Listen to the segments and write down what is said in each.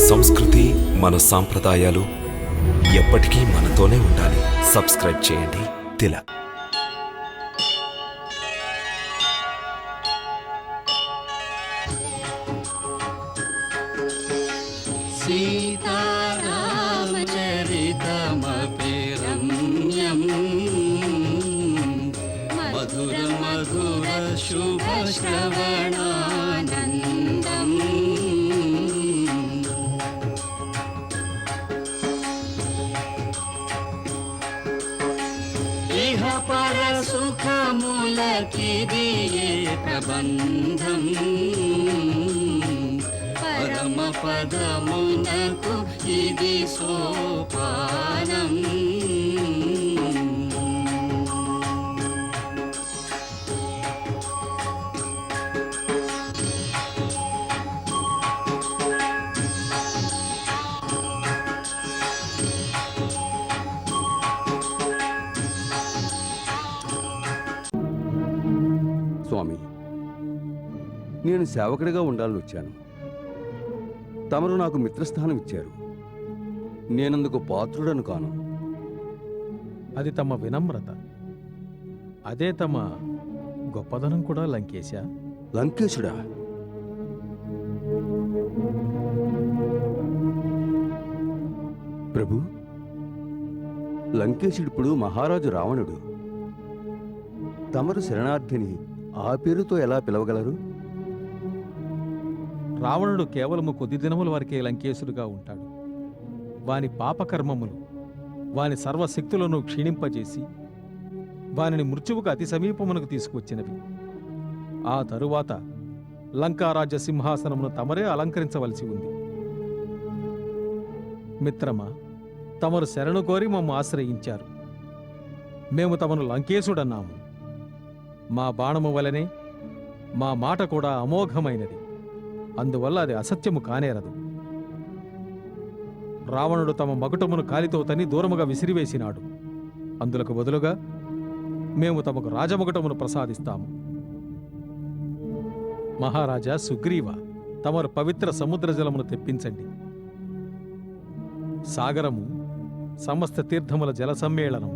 సంస్కృతి, మన సాంప్రదాయాలు ఎప్పటికీ మనతోనే ఉండాలి. సబ్స్క్రైబ్ చేయండి తిలక్. సీతారామచరితమపి రమ్యం మధుర మధుర శుభ శ్రవణానందం ఇహ పర సుఖములకిదియే ప్రబంధం పరమ పదమునకు ఇది సోపానం. స్వామి, నేను సేవకుడిగా ఉండాలని వచ్చాను. తమరు నాకు మిత్రస్థానం ఇచ్చారు. నేనందుకు పాత్రుడను కాను. అది తమ వినమ్రత. అదే తమ గొప్పదనం కూడా. లంకేశ, లంకేశుడా? ప్రభు, లంకేశుడిప్పుడు మహారాజు రావణుడు. తమరు శరణార్థిని ఆ పేరుతో ఎలా పిలవగలరు? రావణుడు కేవలము కొద్ది దినముల వరకే లంకేశుడుగా ఉంటాడు. వాని పాపకర్మములు వాని సర్వశక్తులను క్షీణింపజేసి వానిని మృత్యువుకు అతి సమీపమునకు తీసుకువచ్చినవి. ఆ తరువాత లంకారాజ్య సింహాసనమును తమరే అలంకరించవలసి ఉంది. మిత్రమా, తమరు శరణు కోరి మమ్ము ఆశ్రయించారు. మేము తమను లంకేశుడన్నాము. మా బాణము వలనే మా మాట కూడా అమోఘమైనది. అందువల్ల అది అసత్యము కానేరదు. రావణుడు తమ మకుటమును కాలితో తన్ని దూరముగా విసిరివేసినాడు. అందులకు బదులుగా మేము తమకు రాజమకుటమును ప్రసాదిస్తాము. మహారాజా సుగ్రీవ, తమరు పవిత్ర సముద్ర జలమును తెప్పించండి. సాగరము సమస్త తీర్థముల జల సమ్మేళనం.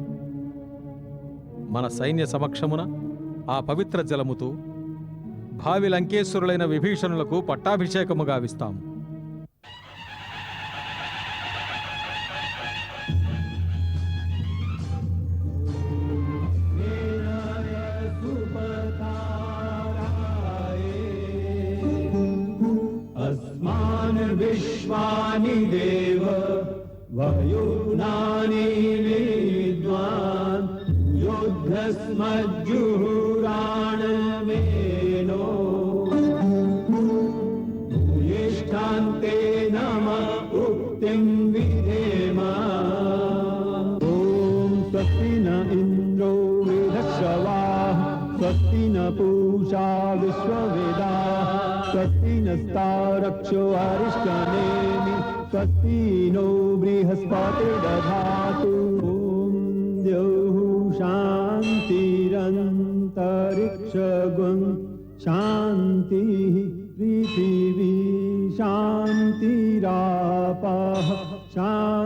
మన సైన్య సమక్షమున ఆ పవిత్ర జలముతో భావి లంకేశ్వరులైన విభీషణులకు పట్టాభిషేకము గావిస్తాము. అస్మాన్ విశ్వాని దేవ వయూనాని విద్వాన్ యుద్ధస్మజ్జుహురాణమేనో జ్యేష్ఠాంతే నమ ఉక్తిం విధేమ. ఓం స్వస్తి న ఇంద్రో వృధశ్రవాః స్వస్తి న పూషా విశ్వవేదాః స్వస్తి నస్తారక్షో అరిష్టనేమి స్వస్తి నో బృహస్పతిర్దధాతు. ఓం ద్యౌః శాంతిరంతరిక్షగం శాంతిః పృథివీ శాంతిరాపః శాంతిరోషధయః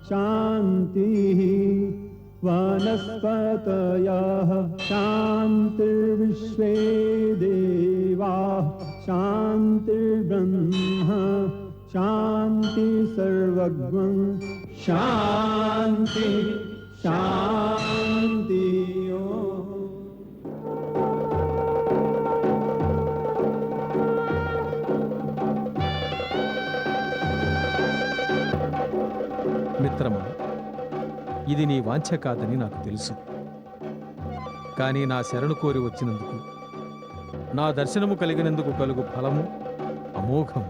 శాంతిః వనస్పతయః శాంతిర్విశ్వే దేవాః శాంతిర్బ్రహ్మ శాంతి సర్వజ్ఞం శాంతి శాంతి. మిత్రమా, ఇది నీ వాంఛ కాదని నాకు తెలుసు. కానీ నా శరణు కోరి వచ్చినందుకు, నా దర్శనము కలిగినందుకు కలుగు ఫలము అమోఘము.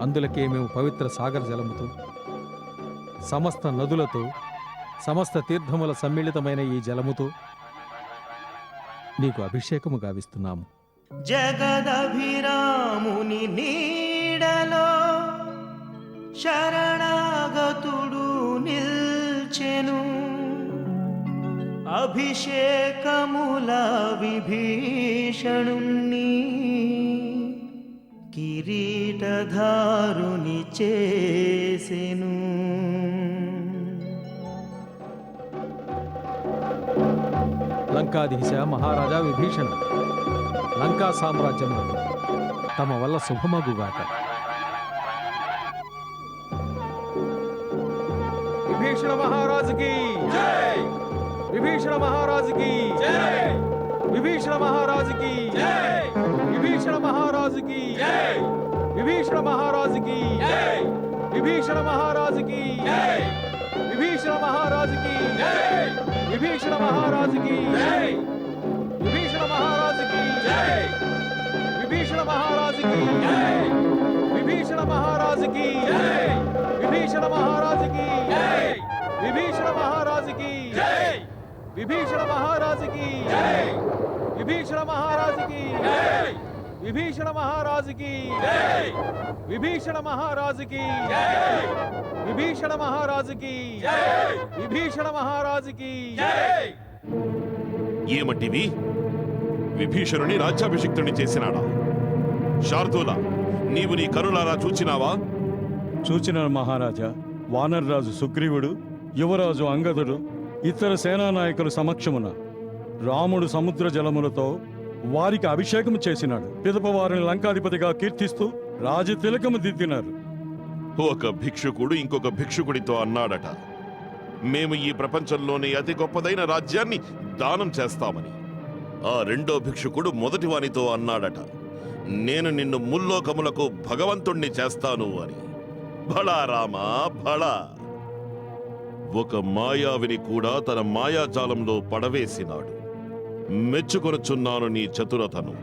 అందులకే మేము పవిత్ర సాగర జలముతో, సమస్త నదులతో, సమస్త తీర్థముల సమ్మిళితమైన ఈ జలముతో నీకు అభిషేకము గావిస్తున్నాము. జగదభిరాముని నీడలో శరణాగతుడు నిల్చెను, అభిషేకముల విభీషణుణ్ణి కిరీటధారుని చేసెను. లంకాధీశ మహారాజా విభీషణ, లంకా సామ్రాజ్యంలో తమ వల్ల శుభమగుగాక. విభీషణ మహారాజుకి జై! విభీషణ మహారాజుకి జై! విభీషణ మహారాజుకి జై! విభీషణ మహారాజుకి జై! విభీషణ మహారాజుకి జై! విభీషణ మహారాజుకి జై! విభీషణ మహారాజుకి జై! విభీషణ మహారాజుకి జై! విభీషణ మహారాజుకి జై! విభీషణ మహారాజుకి జై! విభీషణ మహారాజుకి జై! విభీషణ మహారాజుకి జై! విభీషణ మహారాజుకి జై! విభీషణ మహారాజుకి జై! విభీషణ మహారాజుకి జై! విభీషణ మహారాజుకి జై! విభీషణ మహారాజుకి జై! విభీషణ మహారాజుకి జై! విభీషణ మహారాజుకి జై! ఏమంటివి? విభీషణుని రాజ్యాభిషిక్తుని చేసినాడా? శార్దూల, నీవు నీ కరులారా చూచినావా? చూచిన మహారాజా, వానర్రాజు సుగ్రీవుడు, యువరాజు అంగదుడు, ఇతర సేనానాయకుల సమక్షమున రాముడు సముద్ర జలములతో వారికి అభిషేకం చేసినాడు. పిదప వారిని లంకాధిపతిగా కీర్తిస్తూ రాజతిలకము దిద్దినారు. ఒక భిక్షుకుడు ఇంకొక భిక్షుకుడితో అన్నాడట, మేము ఈ ప్రపంచంలోని అతి గొప్పదైన రాజ్యాన్ని దానం చేస్తామని. ఆ రెండో భిక్షుకుడు మొదటి వానితో అన్నాడట, నేను నిన్ను ముల్లోకములకు భగవంతుణ్ణి చేస్తాను అని. భళా రామా భళా! ఒక మాయావిని కూడా తన మాయాజాలంలో పడవేసినాడు. మెచ్చుకొనుచున్నాను నీ చతురతను.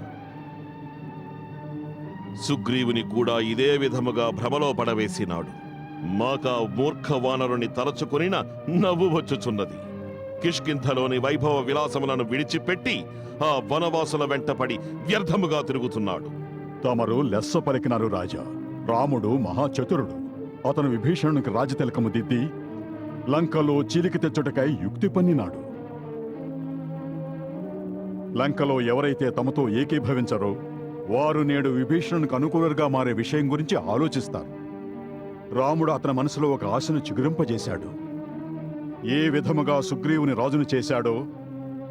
సుగ్రీవుని కూడా ఇదే విధముగా భ్రమలో పడవేసినాడు. మాకా మూర్ఖ వానరుని తలచుకొనిన నవ్వు వచ్చుచున్నది. కిష్కింధలోని వైభవ విలాసములను విడిచిపెట్టి ఆ వనవాసుల వెంటపడి వ్యర్థముగా తిరుగుతున్నాడు. తమరు లెస్స పలికినారు రాజా. రాముడు మహాచతురుడు. అతను విభీషణునికి రాజతిలకము దిద్ది లంకలో చీలిక తెచ్చుటకై యుక్తి పన్నినాడు. లంకలో ఎవరైతే తమతో ఏకీభవించరో వారు నేడు విభీషణునికి అనుకూలంగా మారే విషయం గురించి ఆలోచిస్తారు. రాముడు అతని మనసులో ఒక ఆశను చిగురింపజేశాడు. ఏ విధముగా సుగ్రీవుని రాజును చేశాడో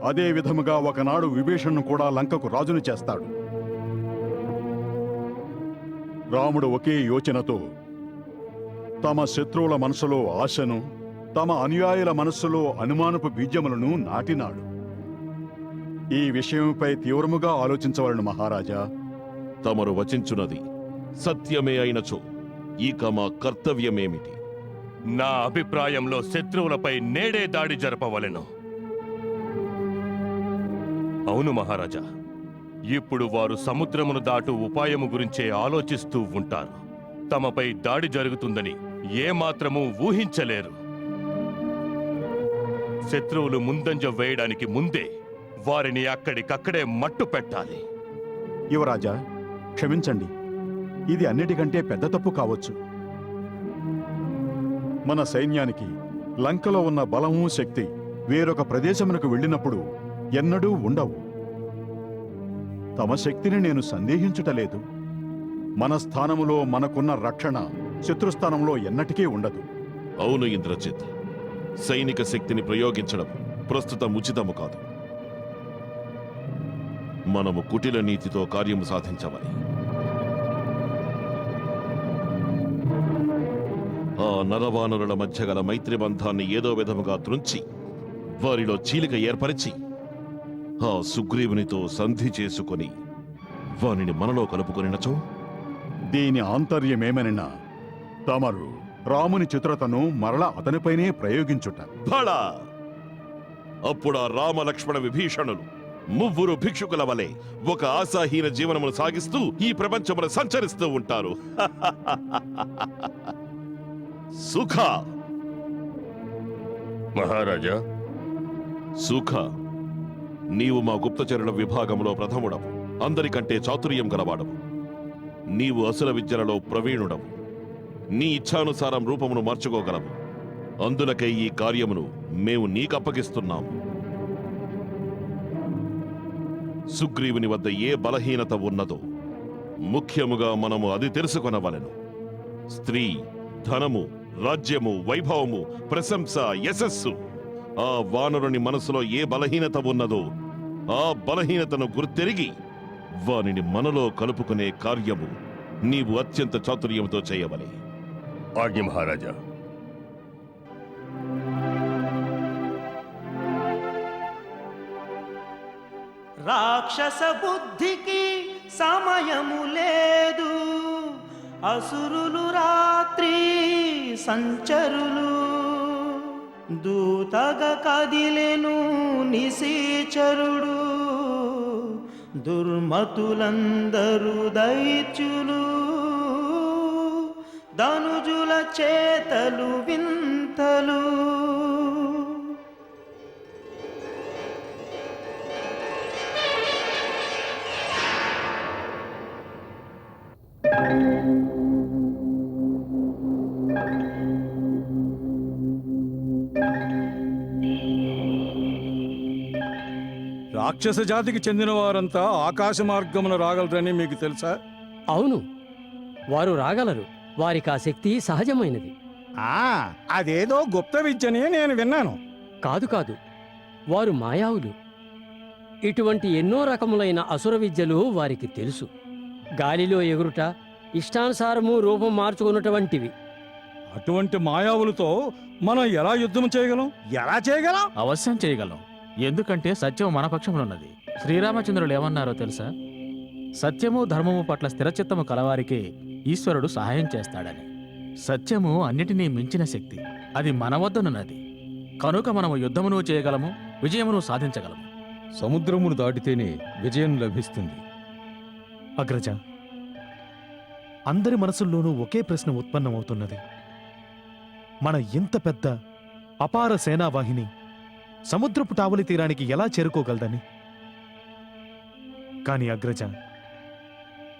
అదే విధముగా ఒకనాడు విభీషణును కూడా లంకకు రాజును చేస్తాడు. రాముడు ఒకే యోచనతో తమ శత్రువుల మనసులో ఆశను, తమ అనుయాయుల మనస్సులో అనుమానపు బీజములను నాటినాడు. ఈ విషయంపై తీవ్రముగా ఆలోచించవలను మహారాజా. తమరు వచించున్నది సత్యమే అయినచో ఇక మా కర్తవ్యమేమిటి? నా అభిప్రాయంలో శత్రువులపై నేడే దాడి జరపవలెను. అవును మహారాజా, ఇప్పుడు వారు సముద్రమును దాటు ఉపాయము గురించే ఆలోచిస్తూ ఉంటారు. తమపై దాడి జరుగుతుందని ఏమాత్రమూ ఊహించలేరు. శత్రువులు ముందంజ వేయడానికి ముందే వారిని అక్కడికక్కడే మట్టు పెట్టాలి. యువరాజా, క్షమించండి. ఇది అన్నిటికంటే పెద్ద తప్పు కావచ్చు. మన సైన్యానికి లంకలో ఉన్న బలము, శక్తి వేరొక ప్రదేశమునకు వెళ్ళినప్పుడు ఎన్నడూ ఉండవు. తమ శక్తిని నేను సందేహించుటలేదు. మన స్థానములో మనకున్న రక్షణ శత్రుస్థానంలో ఎన్నటికీ ఉండదు. అవును ఇంద్రజిత్, సైనిక శక్తిని ప్రయోగించడం ప్రస్తుతం ఉచితము కాదు. మనము కుటిల నీతితో కార్యము సాధించవాలి. ఆ నరవానరుల మధ్య గల మైత్రి బంధాన్ని ఏదో విధముగా త్రుంచి వారిలో చీలిక ఏర్పరిచి ఆ సుగ్రీవునితో సంధి చేసుకొని వానిని మనలో కలుపుకొనినచో దీని ఆంతర్యమేమనినా తమరు రాముని చిత్రతను మరల అతనిపైనే ప్రయోగించుట. భళా! అప్పుడా రామ లక్ష్మణ విభీషణులు ముగ్గురు భిక్షుకుల వలె ఒక ఆశాహీన జీవనమును సాగిస్తూ ఈ ప్రపంచమును సంచరిస్తూ ఉంటారు. సుఖ! మహారాజా, సుఖ, నీవు మా గుప్తచరుల విభాగంలో ప్రథముడవు. అందరికంటే చాతుర్యం గలవాడవు. నీవు అసుర విద్యలలో ప్రవీణుడవు. నీ ఇచ్ఛానుసారం రూపమును మార్చుకోగలవు. అందులకై ఈ కార్యమును మేము నీకప్పగిస్తున్నాము. సుగ్రీవుని వద్ద ఏ బలహీనత ఉన్నదో ముఖ్యముగా మనము అది తెలుసుకొనవలెను. స్త్రీ, ధనము, రాజ్యము, వైభవము, ప్రశంస, యశస్సు, ఆ వానరుని మనసులో ఏ బలహీనత ఉన్నదో ఆ బలహీనతను గుర్తెరిగి వానిని మనలో కలుపుకునే కార్యము నీవు అత్యంత చాతుర్యంతో చేయవలే. ఆజ్ఞ మహారాజా. రాక్షస బుద్ధికి సమయము లేదు, అసురులు రాత్రి సంచరులు, దూతగా కదిలెను నిశీచరుడు, దుర్మతులందరూ దైత్యులు, ధనుజుల చేతలు వింతలు. రాక్షస జాతికి చెందిన వారంతా ఆకాశ మార్గమున రాగలరని మీకు తెలుసా? అవును, వారు రాగలరు. వారికి ఆ శక్తి సహజమైనది. అదేదో గుప్త విద్యని నేను విన్నాను. కాదు కాదు, వారు మాయావులు. ఇటువంటి ఎన్నో రకములైన అసుర విద్యలు వారికి తెలుసు. గాలిలో ఎగురుట, ఇష్టానుసారము రూపం మార్చుకున్నటువంటివి. అటువంటి మాయావులతో మనం ఎలా యుద్ధం చేయగలం? ఎలా చేయగలం? అవశ్యం చేయగలం. ఎందుకంటే సత్యం మన పక్షంలో ఉన్నది. శ్రీరామచంద్రులు ఏమన్నారో తెలుసా? సత్యము ధర్మము పట్ల స్థిరచిత్తము కలవారికి ఈశ్వరుడు సహాయం చేస్తాడని. సత్యము అన్నిటినీ మించిన శక్తి. అది మన వద్దనున్నది. కనుక మనము యుద్ధమును చేయగలము, విజయమును సాధించగలము. సముద్రమును దాటితేనే విజయం లభిస్తుంది. అగ్రజ, అందరి మనసుల్లోనూ ఒకే ప్రశ్న ఉత్పన్నమవుతున్నది. మన ఇంత పెద్ద అపార సేనావాహిని సముద్రపు టావులి తీరానికి ఎలా చేరుకోగలదని. కాని అగ్రజ,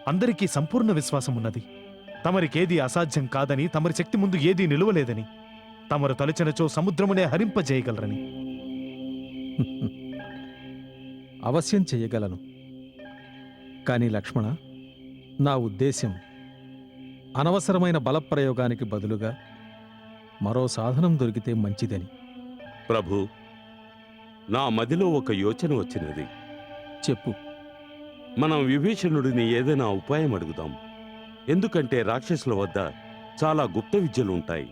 అందరికీ సంపూర్ణ విశ్వాసం ఉన్నది. తమరికేదీ అసాధ్యం కాదని, తమరి శక్తి ముందు ఏదీ నిలువలేదని, తమరు తలచినచో సముద్రమునే హరింపజేయగలరని. అవశ్యం చెయ్యగలను. కానీ లక్ష్మణ, నా ఉద్దేశ్యం అనవసరమైన బలప్రయోగానికి బదులుగా మరో సాధనం దొరికితే మంచిదని. ప్రభు, నా మదిలో ఒక యోచన వచ్చినది. చెప్పు. మనం విభీషణుడిని ఏదైనా ఉపాయం అడుగుదాం. ఎందుకంటే రాక్షసుల వద్ద చాలా గుప్త విద్యలు ఉంటాయి.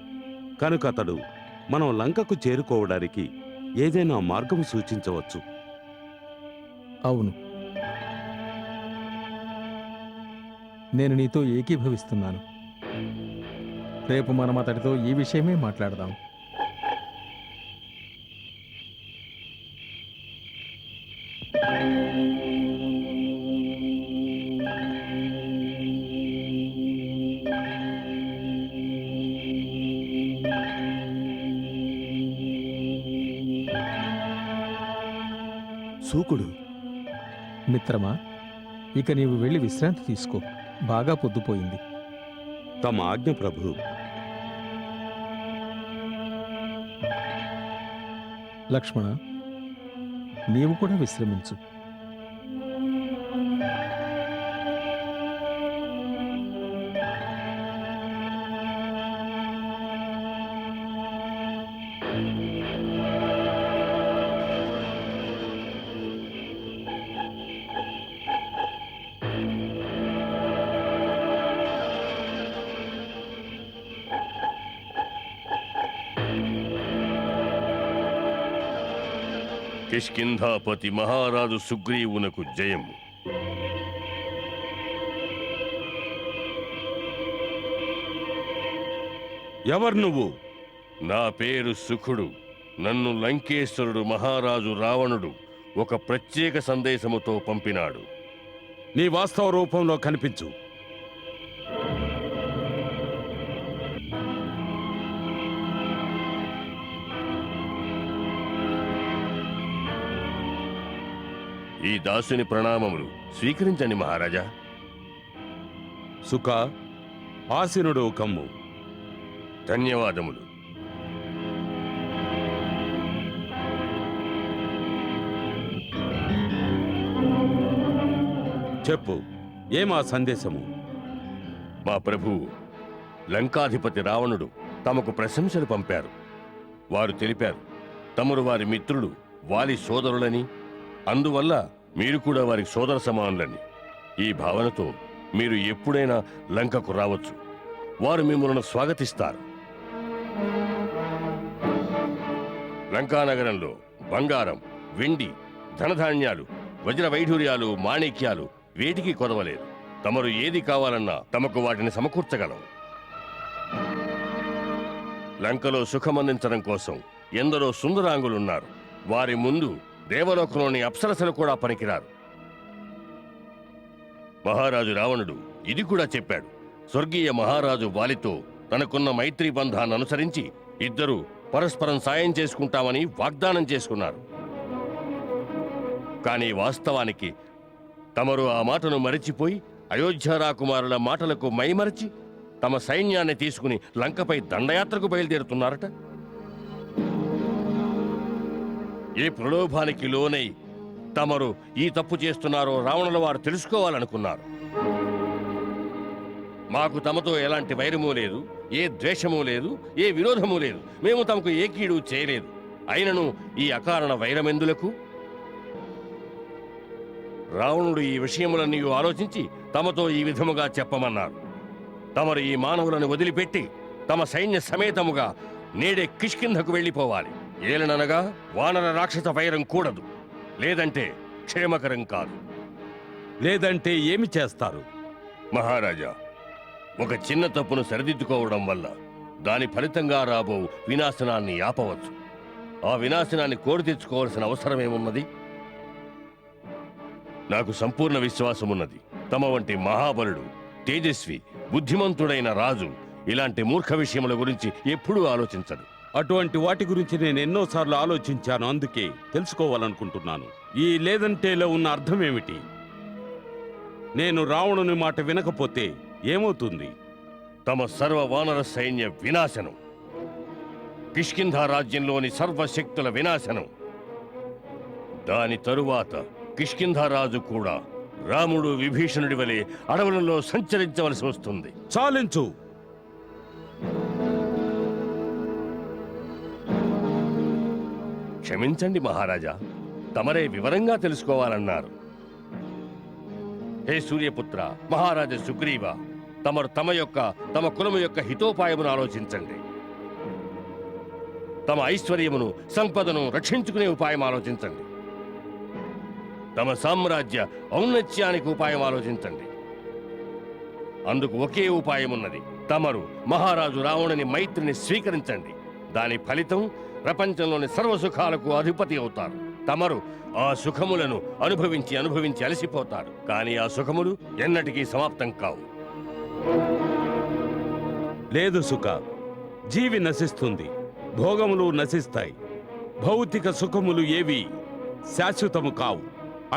కనుక అతడు మనం లంకకు చేరుకోవడానికి ఏదైనా మార్గం సూచించవచ్చు. అవును, నేను నీతో ఏకీభవిస్తున్నాను. రేపు మనం అతడితో ఈ విషయమే మాట్లాడదాం. సూకుడు, మిత్రమా, ఇక నీవు వెళ్ళి విశ్రాంతి తీసుకో. బాగా పొద్దుపోయింది. తమ ఆజ్ఞ ప్రభు. లక్ష్మణ, నీవు కూడా విశ్రమించు. కిష్కింధాపతి మహారాజు సుగ్రీవునకు జయము. ఎవరు నువ్వు? నా పేరు సుఖుడు. నన్ను లంకేశ్వరుడు మహారాజు రావణుడు ఒక ప్రత్యేక సందేశముతో పంపినాడు. నీ వాస్తవ రూపంలో కనిపించు. ఈ దాసుని ప్రణామములు స్వీకరించండి మహారాజా. సుఖ, ఆసీనుడు కమ్ము. ధన్యవాదములు. చెప్పు, ఏమా సందేశము? మా ప్రభువు లంకాధిపతి రావణుడు తమకు ప్రశంసలు పంపారు. వారు తెలిపారు తమరు వారి మిత్రులు, వాలి సోదరులని, అందువల్ల మీరు కూడా వారికి సోదర సమానులని. ఈ భావనతో మీరు ఎప్పుడైనా లంకకు రావచ్చు. వారు మిమ్మల్ని స్వాగతిస్తారు. లంకానగరంలో బంగారం, వెండి, ధనధాన్యాలు, వజ్ర వైఢూర్యాలు, మాణిక్యాలు వేటికి కొదవలేదు. తమరు ఏది కావాలన్నా తమకు వాటిని సమకూర్చగలం. లంకలో సుఖమందించడం కోసం ఎందరో సుందరాంగులున్నారు. వారి ముందు దేవలోకంలోని అప్సరసలు కూడా పనికిరారు. మహారాజు రావణుడు ఇది కూడా చెప్పాడు. స్వర్గీయ మహారాజు వాలితో తనకున్న మైత్రీ బంధాన్ని అనుసరించి ఇద్దరూ పరస్పరం సాయం చేసుకుంటామని వాగ్దానం చేసుకున్నారు. కానీ వాస్తవానికి తమరు ఆ మాటను మరిచిపోయి అయోధ్య రాకుమారుల మాటలకు మైమరచి తమ సైన్యాన్ని తీసుకుని లంకపై దండయాత్రకు బయలుదేరుతున్నారట. ఏ ప్రలోభానికి లోనై తమరు ఈ తప్పు చేస్తున్నారో రావణుల వారు తెలుసుకోవాలనుకున్నారు. మాకు తమతో ఎలాంటి వైరమూ లేదు, ఏ ద్వేషమూ లేదు, ఏ విరోధమూ లేదు. మేము తమకు ఏ కీడు చేయలేదు. అయినను ఈ అకారణ వైరమెందులకు? రావణుడు ఈ విషయములన్నీ ఆలోచించి తమతో ఈ విధముగా చెప్పమన్నారు. తమరు ఈ మానవులను వదిలిపెట్టి తమ సైన్య సమేతముగా నేడే కిష్కింధకు వెళ్ళిపోవాలి. ఏలననగా వానర రాక్షస వైరం కూడదు. లేదంటే క్షేమకరం కాదు. లేదంటే ఏమి చేస్తారు? మహారాజా, ఒక చిన్న తప్పును సరిదిద్దుకోవడం వల్ల దాని ఫలితంగా రాబో వినాశనాన్ని ఆపవచ్చు. ఆ వినాశనాన్ని కోరి తెచ్చుకోవాల్సిన అవసరమేమున్నది? నాకు సంపూర్ణ విశ్వాసమున్నది. తమ వంటి మహాబలుడు, తేజస్వి, బుద్ధిమంతుడైన రాజు ఇలాంటి మూర్ఖ విషయముల గురించి ఎప్పుడూ ఆలోచించడు. అటువంటి వాటి గురించి నేను ఎన్నోసార్లు ఆలోచించాను. అందుకే తెలుసుకోవాలనుకుంటున్నాను. ఈ లేదంటేలో ఉన్న అర్థమేమిటి? నేను రావణుని మాట వినకపోతే ఏమవుతుంది? తమ సర్వ వానర సైన్య వినాశనం, కిష్కింధ రాజ్యంలోని సర్వశక్తుల వినాశనం. దాని తరువాత కిష్కింధ రాజు కూడా రాముడు విభీషణుడి వలె అడవులలో సంచరించవలసి వస్తుంది. చాలించు. క్షమించండి మహారాజా, తమరే వివరంగా తెలుసుకోవాలన్నారు. హే సూర్యపుత్ర, మహారాజా సుగ్రీవ, తమరు తమ కులము యొక్క హితోపాయమును ఆలోచించండి. తమ ఐశ్వర్యమును, సంపదను రక్షించుకునే ఉపాయం ఆలోచించండి. తమ సామ్రాజ్య ఔన్నత్యానికి ఉపాయం ఆలోచించండి. అందుకు ఒకే ఉపాయం ఉన్నది. తమరు మహారాజు రావణుని మైత్రిని స్వీకరించండి. దాని ఫలితం ప్రపంచంలోని సర్వసుఖాలకు అధిపతి అవుతారు. తమరు ఆ సుఖములను అనుభవించి అనుభవించి అలసిపోతారు. కానీ ఆ సుఖములు ఎన్నటికీ సమాప్తం కావు. లేదు సుఖ, జీవి నశిస్తుంది, భోగములు నశిస్తాయి. భౌతిక సుఖములు ఏవి శాశ్వతము కావు,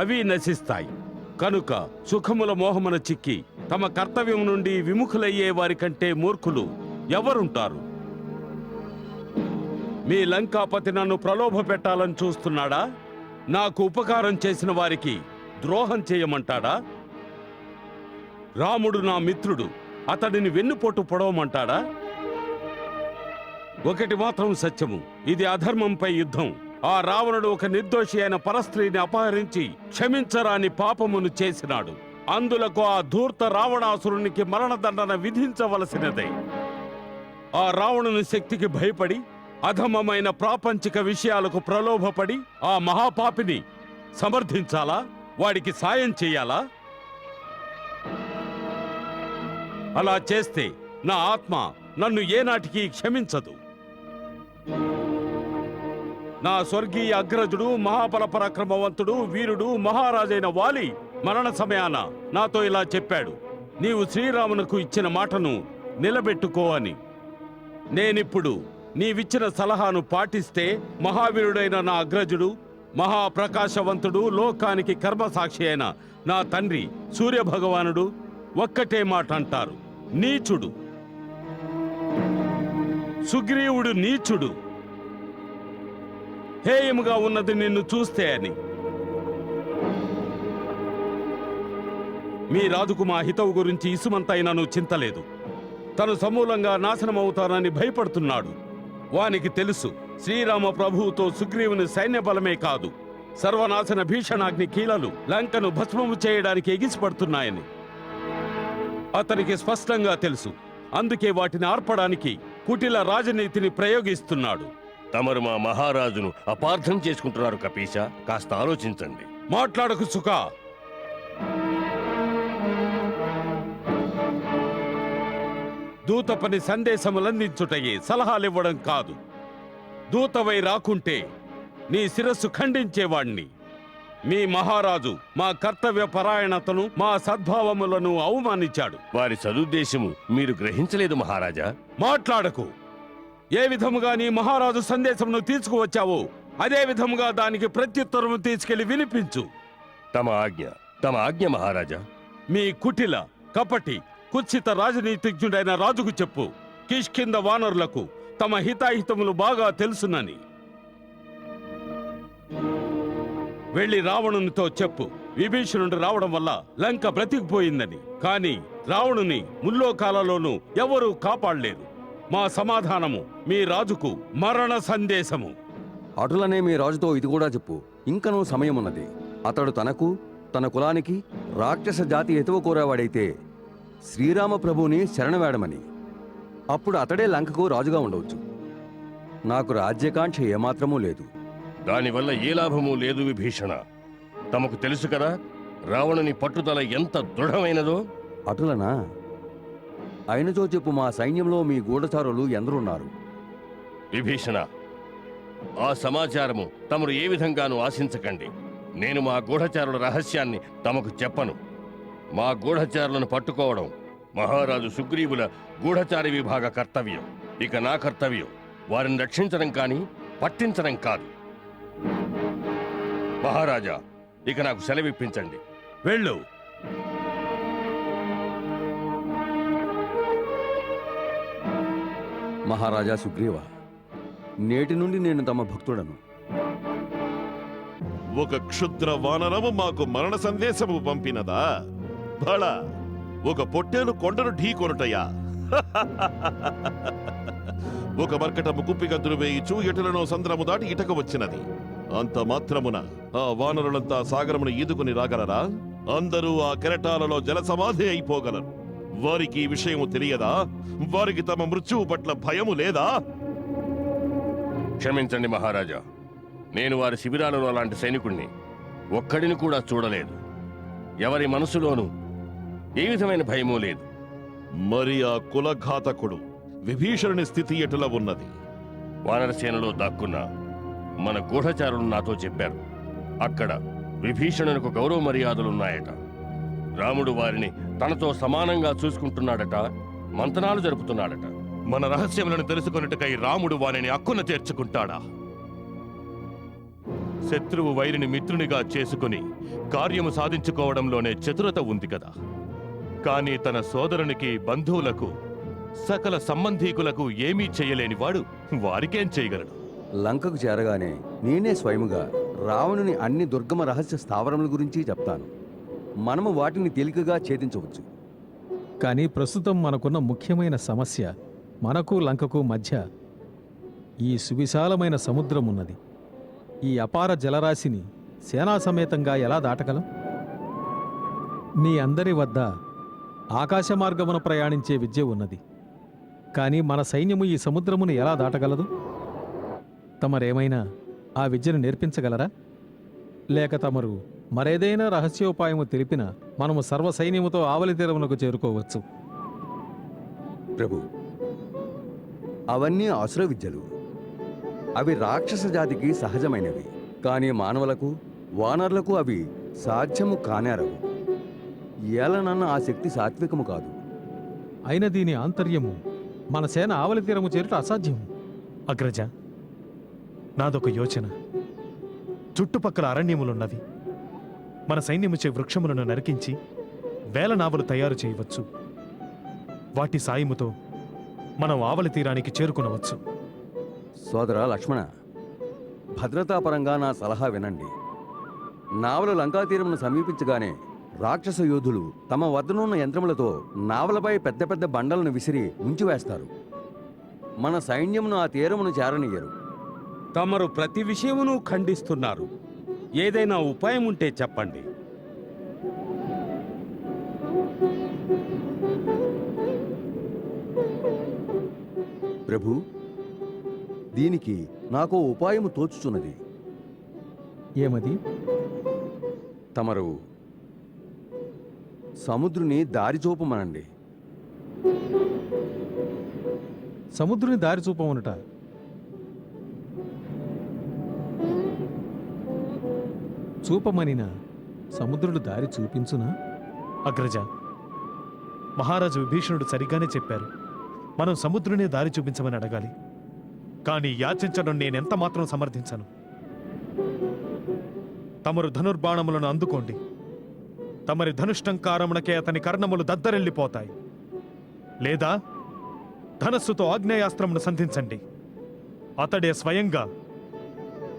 అవి నశిస్తాయి. కనుక సుఖముల మోహమున చిక్కి తమ కర్తవ్యం నుండి విముఖులయ్యే వారి కంటే మూర్ఖులు ఎవరుంటారు? మీ లంకాపతి నన్ను ప్రలోభ పెట్టాలని చూస్తున్నాడా? నాకు ఉపకారం చేసిన వారికి ద్రోహం చేయమంటాడా? రాముడు నా మిత్రుడు, అతడిని వెన్నుపోటు పొడవమంటాడా? ఒకటి మాత్రం సత్యము, ఇది అధర్మంపై యుద్ధం. ఆ రావణుడు ఒక నిర్దోషి అయిన పరస్త్రీని అపహరించి క్షమించరాని పాపమును చేసినాడు. అందులకు ఆ ధూర్త రావణాసురునికి మరణదండన విధించవలసినదే. ఆ రావణుని శక్తికి భయపడి అధమమైన ప్రాపంచిక విషయాలకు ప్రలోభపడి ఆ మహాపాపిని సమర్థించాలా? వాడికి సాయం చేయాలా? అలా చేస్తే నా ఆత్మ నన్ను ఏనాటికి క్షమించదు. నా స్వర్గీయ అగ్రజుడు, మహాబల పరాక్రమవంతుడు, వీరుడు, మహారాజైన వాలి మరణ సమయాన నాతో ఇలా చెప్పాడు: నీవు శ్రీరామునకు ఇచ్చిన మాటను నిలబెట్టుకో అని. నేనిప్పుడు నీవిచ్చిన సలహాను పాటిస్తే మహావీరుడైన నా అగ్రజుడు, మహాప్రకాశవంతుడు, లోకానికి కర్మసాక్షి అయిన నా తండ్రి సూర్యభగవానుడు ఒక్కటే మాట అంటారు: నీచుడు. సుగ్రీవుడు నీచుడు, హేయముగా ఉన్నది నిన్ను చూస్తే అని. మీ రాజుకు మా హితవు గురించి ఇసుమంతైనాను చింతలేదు. తను సమూలంగా నాశనమవుతానని భయపడుతున్నాడు. వానికి తెలుసు శ్రీరామ ప్రభువుతో సుగ్రీవుని సైన్య బలమే కాదు, సర్వనాశన భీషణాగ్ని కీలలు లంకను భస్మము చేయడానికి ఎగిసిపడుతున్నాయని అతనికి స్పష్టంగా తెలుసు. అందుకే వాటిని ఆర్పడానికి కుటిల రాజనీతిని ప్రయోగిస్తున్నాడు. తమరు మా మహారాజును అపార్థం చేసుకుంటున్నారు కపీశ. కాస్త ఆలోచించండి. మాట్లాడకు సుఖా. దూత పని సందేశములందించుటయే, సలహాలివ్వడం కాదు. దూతవై రాకుంటే నీ శిరస్సు ఖండించేవాణ్ణి. మీ మహారాజు మా కర్తవ్య పరాయణతను, మా సద్భావములను అవమానించాడు. వారి సదుద్దేశము మీరు గ్రహించలేదు మహారాజా. మాట్లాడకు. ఏ విధముగా నీ మహారాజు సందేశమును తీసుకువచ్చావో అదే విధముగా దానికి ప్రత్యుత్తరము తీసుకెళ్లి వినిపించు. తమ ఆజ్ఞ మహారాజా. మీ కుటిల కపటి కుత్సిత రాజనీతిజ్ఞుడైన రాజుకు చెప్పు, కిష్కింద వానరులకు తమ హితాహితములు బాగా తెలుసునని. వెళ్లి రావణునితో చెప్పు, విభీషణుడు రావడం వల్ల లంక బ్రతికిపోయిందని. కాని రావణుని ముల్లోకాలలోనూ ఎవరూ కాపాడలేరు. మా సమాధానము మీ రాజుకు మరణ సందేశము. అటులనే మీ రాజుతో ఇది కూడా చెప్పు, ఇంకనూ సమయమున్నది. అతడు తనకు తన కులానికి రాక్షస జాతి ఎతువ కోరేవాడైతే శ్రీరామ ప్రభువుని శరణవేడమని. అప్పుడు అతడే లంకకు రాజుగా ఉండవచ్చు. నాకు రాజ్యకాంక్ష ఏమాత్రమూ లేదు. దానివల్ల ఏ లాభమూ లేదు విభీషణ. తమకు తెలుసు కదా రావణుని పట్టుదల ఎంత దృఢమైనదో. అటులనా? అయినచో చెప్పు, మా సైన్యంలో మీ గూఢచారులు ఎందరున్నారు? విభీషణ, ఆ సమాచారము తమరు ఏ విధంగానూ ఆశించకండి. నేను మా గూఢచారుల రహస్యాన్ని తమకు చెప్పను. మా గూఢచారులను పట్టుకోవడం మహారాజు సుగ్రీవుల గూఢచారి విభాగ కర్తవ్యం. ఇక నా కర్తవ్యం వారిని రక్షించడం కానీ పట్టించడం కాదు. మహారాజా, ఇక నాకు సెలవిప్పించండి. వెళ్ళు. మహారాజా సుగ్రీవ, నేటి నుండి నేను తమ భక్తుడను. ఒక క్షుద్ర వానరము మాకు మరణ సందేశము పంపినదా? బళ, ఒక పొట్టేలు కొండను ఢీకొనుటయా? ఒక మర్కటము కుప్పిగద్దులు వేయిచు ఎటులను సంద్రము దాటి ఇటకు వచ్చినది. అంత మాత్రమున ఆ వానరులంతా సాగరమును ఈదుకుని రాగలరా? అందరూ ఆ కెరటాలలో జలసమాధి అయిపోగలరు. వారికి ఈ విషయము తెలియదా? వారికి తమ మృత్యువు పట్ల భయము లేదా? క్షమించండి మహారాజా, నేను వారి శిబిరాలలో అలాంటి సైనికుణ్ణి ఒక్కడిని కూడా చూడలేదు. ఎవరి మనసులోనూ ఏ విధమైన భయమూ లేదు. మరి ఆ కులఘాతకుడు విభీషణుని స్థితి ఎటులా ఉన్నది? వానరసేనలో దాక్కున్న మన గూఢచారులు నాతో చెప్పారు. అక్కడ విభీషణునికి గౌరవ మర్యాదలున్నాయట. రాముడు వారిని తనతో సమానంగా చూసుకుంటున్నాడట, మంతనాలు జరుపుతున్నాడట. మన రహస్యములను తెలుసుకొనుటకై రాముడు వారిని అక్కున చేర్చుకుంటాడా? శత్రువు వైరిని మిత్రునిగా చేసుకుని కార్యము సాధించుకోవడంలోనే చతురత ఉంది కదా. కానీ తన సోదరునికి, బంధువులకు, సకల సంబంధీకులకు ఏమీ చేయలేనివాడు వారికేం చేయగలడు? లంకకు చేరగానే నేనే స్వయముగా రావణుని అన్ని దుర్గమ రహస్య స్థావరముల గురించి చెప్తాను. మనము వాటిని తేలికగా ఛేదించవచ్చు. కానీ ప్రస్తుతం మనకున్న ముఖ్యమైన సమస్య, మనకు లంకకు మధ్య ఈ సువిశాలమైన సముద్రం ఉన్నది. ఈ అపార జలరాశిని సేనా సమేతంగా ఎలా దాటగలం? మీ అందరి వద్ద ఆకాశ మార్గమున ప్రయాణించే విద్య ఉన్నది. కానీ మన సైన్యము ఈ సముద్రమును ఎలా దాటగలదు? తమరేమైనా ఆ విద్యను నేర్పించగలరా? లేక తమరు మరేదైనా రహస్యోపాయము తెలిపిన మనము సర్వ సైన్యముతో ఆవలి తీరమునకు చేరుకోవచ్చు. ప్రభు, అవన్నీ అసుర విద్యలు. అవి రాక్షస జాతికి సహజమైనవి. కానీ మానవులకు, వానరులకు అవి సాధ్యము కానేరవు. ఏలనన్న ఆ శక్తి సాత్వికము కాదు. అయిన దీని ఆంతర్యము మన సేన ఆవలి తీరము చేరుట అసాధ్యము. అగ్రజ, నాదొక యోచన. చుట్టుపక్కల అరణ్యములున్నవి. మన సైన్యముచే వృక్షములను నరికించి వేల నావలు తయారు చేయవచ్చు. వాటి సాయముతో మనం ఆవలి తీరానికి చేరుకునవచ్చు. సోదర లక్ష్మణ, భద్రతాపరంగా నా సలహా వినండి. నావలు లంకా తీరమును సమీపించగానే రాక్షస యోధులు తమ వద్దనున్న యంత్రములతో నావలపై పెద్ద పెద్ద బండలను విసిరి ఉంచివేస్తారు. మన సైన్యమును ఆ తీరమును చేరనియ్యరు. తమరు ప్రతి విషయమును ఖండిస్తున్నారు. ఏదైనా ఉపాయం ఉంటే చెప్పండి. ప్రభు, దీనికి నాకు ఉపాయము తోచుచున్నది. ఏమది? తమరు సముద్రుని దారి చూపమనండి. సముద్రుని దారి చూపమనుట చూపమనిన సముద్రుడు దారి చూపించునా? అగ్రజ, మహారాజు విభీషణుడు సరిగ్గానే చెప్పారు. మనం సముద్రునే దారి చూపించమని అడగాలి. కానీ యాచించడం నేనెంత మాత్రం సమర్థించను. తమరు ధనుర్బాణములను అందుకోండి. తమరి ధనుష్టంకారమునకే అతని కర్ణములు దద్దరెళ్ళిపోతాయి. లేదా ధనస్సుతో ఆగ్నేయాస్త్రమును సంధించండి. అతడే స్వయంగా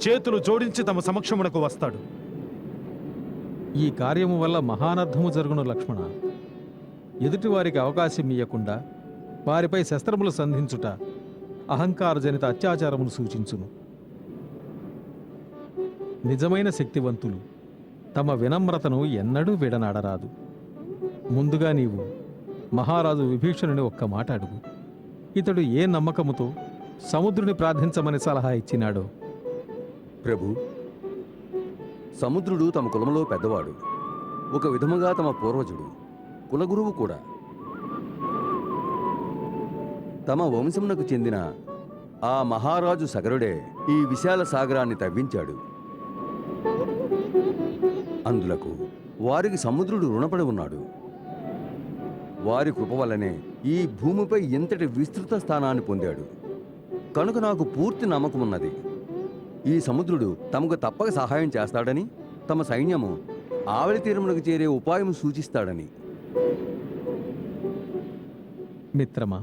చేతులు జోడించి తమ సమక్షమునకు వస్తాడు. ఈ కార్యము వల్ల మహానర్థము జరుగును లక్ష్మణ. ఎదుటివారికి అవకాశం ఇయ్యకుండా వారిపై శస్త్రములు సంధించుట అహంకారజనిత అత్యాచారమును సూచించును. నిజమైన శక్తివంతులు తమ వినమ్రతను ఎన్నడూ విడనాడరాదు. ముందుగా నీవు మహారాజు విభీషణుని ఒక్క మాట అడుగు. ఇతడు ఏ నమ్మకముతో సముద్రుని ప్రార్థించమని సలహా ఇచ్చినాడో. ప్రభు, సముద్రుడు తమ కులములో పెద్దవాడు, ఒక విధముగా తమ పూర్వజుడు, కులగురువు కూడా. తమ వంశమునకు చెందిన ఆ మహారాజు సగరుడే ఈ విశాల సాగరాన్ని తవ్వించాడు. అందులకు వారికి సముద్రుడు రుణపడి ఉన్నాడు. వారి కృప వల్లనే ఈ భూమిపై ఇంతటి విస్తృత స్థానాన్ని పొందాడు. కనుక నాకు పూర్తి నమ్మకమున్నది, ఈ సముద్రుడు తమకు తప్పక సహాయం చేస్తాడని, తమ సైన్యము ఆవలి తీరమునకు చేరే ఉపాయం సూచిస్తాడని. మిత్రమా,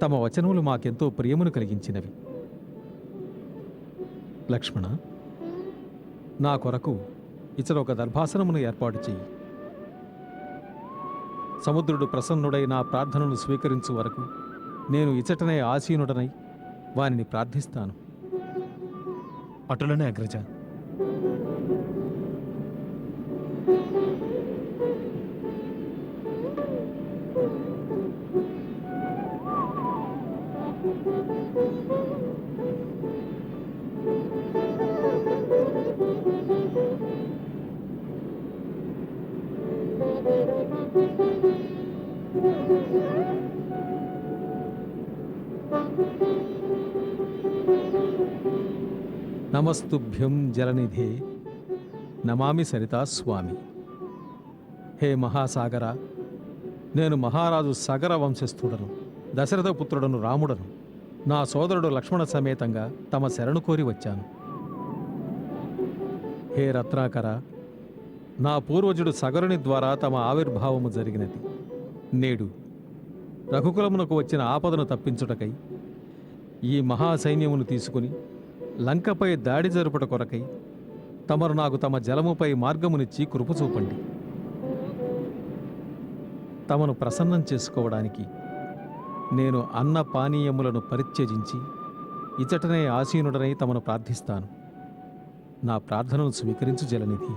తమ వచనములు మాకెంతో ప్రియమును కలిగించినవి. లక్ష్మణ, నా కొరకు ఇతడు ఒక దర్భాసనమును ఏర్పాటు చెయ్యి. సముద్రుడు ప్రసన్నుడై నా ప్రార్థనను స్వీకరించు వరకు నేను ఇచటనే ఆసీనుడనై వానిని ప్రార్థిస్తాను. అటులనే అగ్రజ. నమస్తుభ్యం జలనిధే నమామి సరితా స్వామి. హే మహాసాగర, నేను మహారాజు సగర వంశస్థుడను, దశరథ పుత్రుడను రాముడను. నా సోదరుడు లక్ష్మణ సమేతంగా తమ శరణు కోరి వచ్చాను. హే రత్నాకర, నా పూర్వజుడు సగరుని ద్వారా తమ ఆవిర్భావము జరిగినది. నేడు రఘుకులమునకు వచ్చిన ఆపదను తప్పించుటకై ఈ మహాసైన్యమును తీసుకుని లంకపై దాడి జరుపుట కొరకై తమరు నాకు తమ జలముపై మార్గమునిచ్చి కృప చూపండి. తమను ప్రసన్నం చేసుకోవడానికి నేను అన్న పానీయములను పరిత్యజించి ఇచటనే ఆసీనుడనై తమను ప్రార్థిస్తాను. నా ప్రార్థనను స్వీకరించు జలనిధి.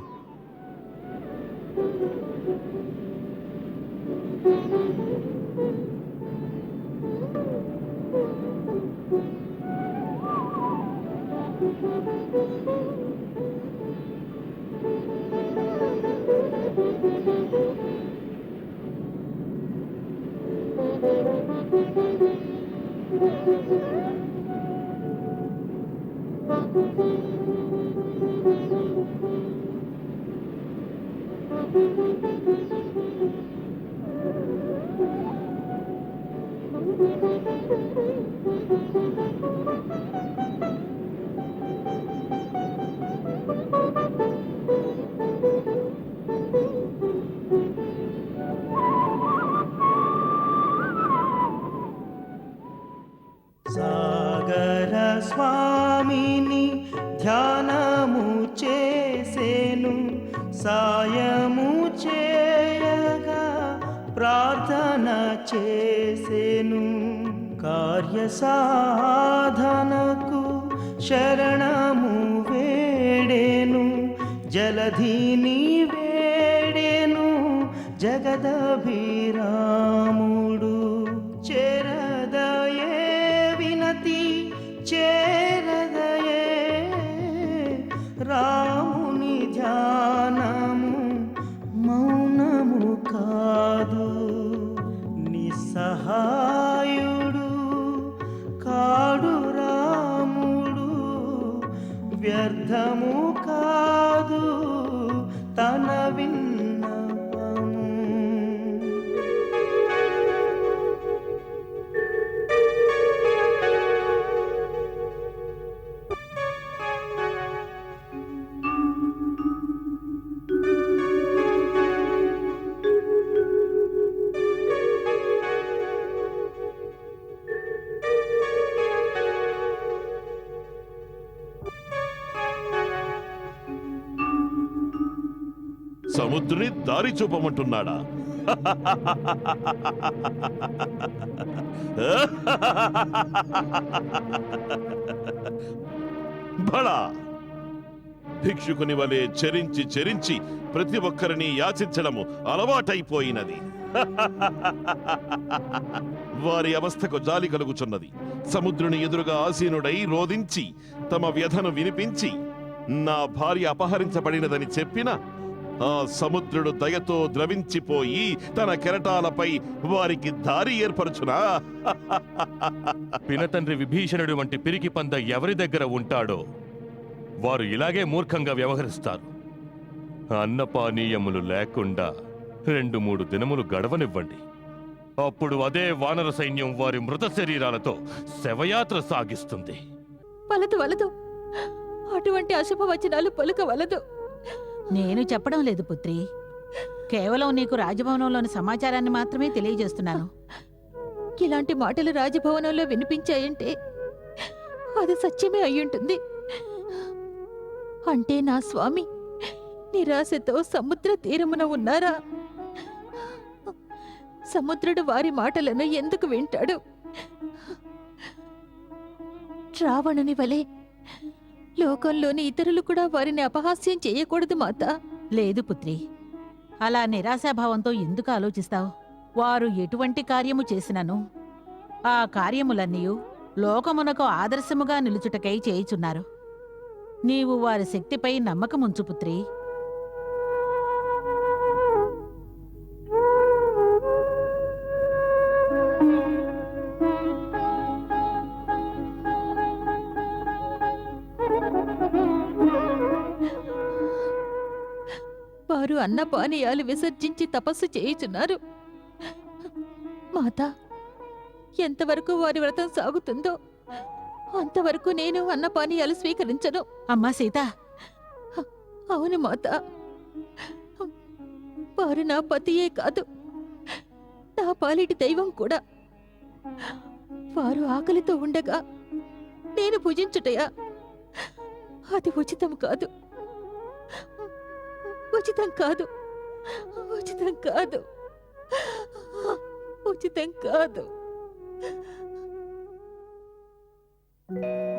సాగర స్వామిని ధ్యానము చేసేను, సాయము చేయగా ప్రార్థన చేసెను కార్యసాధనకు శరణము వేడెను జలధిని వేడెను జగదభిరాముడు చేరదయే వినతి చేరదయే రాముని ధ్యానము మౌనము కాదు నిస్సహాయుడు కాడు రాముడు వ్యర్థము కాదు తన విన్నపము సముద్రుని దారి చూపమంటున్నాడా? బడా భిక్షుకుని వలె చెరించి చెరించి ప్రతి ఒక్కరిని యాచించడము అలవాటైపోయినది. వారి అవస్థకు జాలి కలుగుచున్నది. సముద్రుని ఎదురుగా ఆసీనుడై రోదించి తమ వ్యధను వినిపించి నా భార్య అపహరించబడినదని చెప్పిన ఆ సముద్రుడు దయతో ద్రవించిపోయి తన కెరటాలపై వారికి దారి ఏర్పరచునా? పినతండ్రి విభీషణుడు వంటి పిరికి పంద ఎవరి దగ్గర ఉంటాడో వారు ఇలాగే మూర్ఖంగా వ్యవహరిస్తారు. అన్నపానీయములు లేకుండా 2-3 దినములు గడవనివ్వండి. అప్పుడు అదే వానర సైన్యం వారి మృత శరీరాలతో శవయాత్ర సాగిస్తుంది. వలదు వలదు, అటువంటి అశుభవచనాలు పలుకవలదు. నేను చెప్పడం లేదు పుత్రి, కేవలం నీకు రాజభవనంలోని సమాచారాన్ని మాత్రమే తెలియజేస్తున్నాను. ఇలాంటి మాటలు రాజభవనంలో వినిపించాయంటే అది సత్యమే అయ్యుంటుంది. అంటే నా స్వామి నిరాశతో సముద్ర తీరమున ఉన్నారా? సముద్రుడు వారి మాటలను ఎందుకు వింటాడు? రావణుని వలె లోకంలోని ఇతరులు కూడా వారిని అపహాస్యం చేయకూడదు మాతా. లేదు పుత్రి, అలా నిరాశాభావంతో ఎందుకు ఆలోచిస్తావు? వారు ఎటువంటి కార్యము చేసినను ఆ కార్యములన్నీ లోకమునకు ఆదర్శముగా నిలుచుటకై చేయుచున్నారు. నీవు వారి శక్తిపై నమ్మకముంచు పుత్రి. వారు అన్నపానీయాలు విసర్జించి తపస్సు చేయుచున్నారు. మాతా, ఎంతవరకు వారి వ్రతం సాగుతుందో అంతవరకు నేను అన్నపానీయాలు స్వీకరించను. అమ్మా సీత, అవును మాత, వారు నా పతియే కాదు, నా పాలిటి దైవం కూడా. వారు ఆకలితో ఉండగా నేను భుజించుటయా? అది ఉచితం కాదు, ఉచితం కాదు, ఉచితం కాదు, ఉచితం కాదు.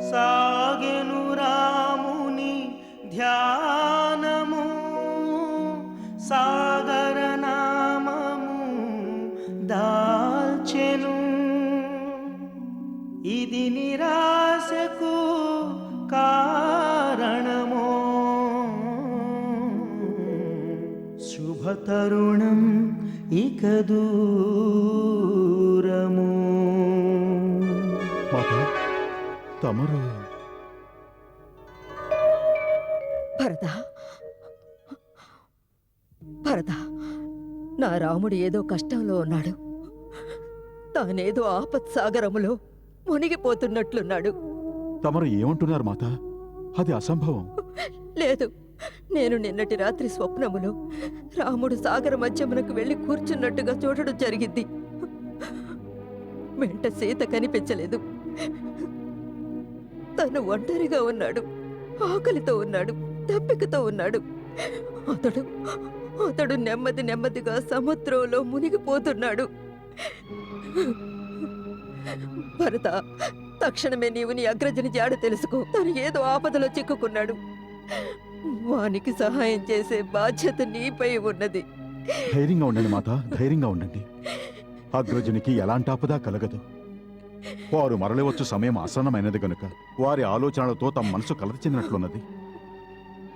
సాగెను రాముని ధ్యానము సాగర నామము దాల్చెను. ఇది నిరాశకు కారణమో శుభతరుణం ఇక దూరము. తమరు భరత, భరత, నా రాముడు ఏదో కష్టంలో ఉన్నాడు. తానేదో ఆపత్సాగరములో మునిగిపోతున్నట్లున్నాడు. తమరు ఏమంటున్నారు మాత? అది అసంభవం. లేదు, నేను నిన్నటి రాత్రి స్వప్నములో రాముడు సాగర మధ్యమునకు వెళ్లి కూర్చున్నట్టుగా చూడడం జరిగింది. వెంట సీత కనిపించలేదు. తను ఒంటరిగా ఉన్నాడు, ఆకలితో ఉన్నాడు, దప్పికతో ఉన్నాడు. అతడు అతడు నెమ్మది నెమ్మదిగా సముద్రంలో మునిగిపోతున్నాడు. భరత, తక్షణమే నీవు నీ అగ్రజని జాడ తెలుసుకో. తను ఏదో ఆపదలో చిక్కుకున్నాడు. వానికి సహాయం చేసే బాధ్యత నీపై ఉన్నది. ధైర్యంగా ఉండండి మాత, ధైర్యంగా ఉండండి. అగ్రజునికి ఎలాంటి ఆపద కలగదు. వారు మరలివచ్చు సమయం ఆసన్నమైనది గనుక వారి ఆలోచనలతో తమ మనసు కలత చెందినట్లున్నది.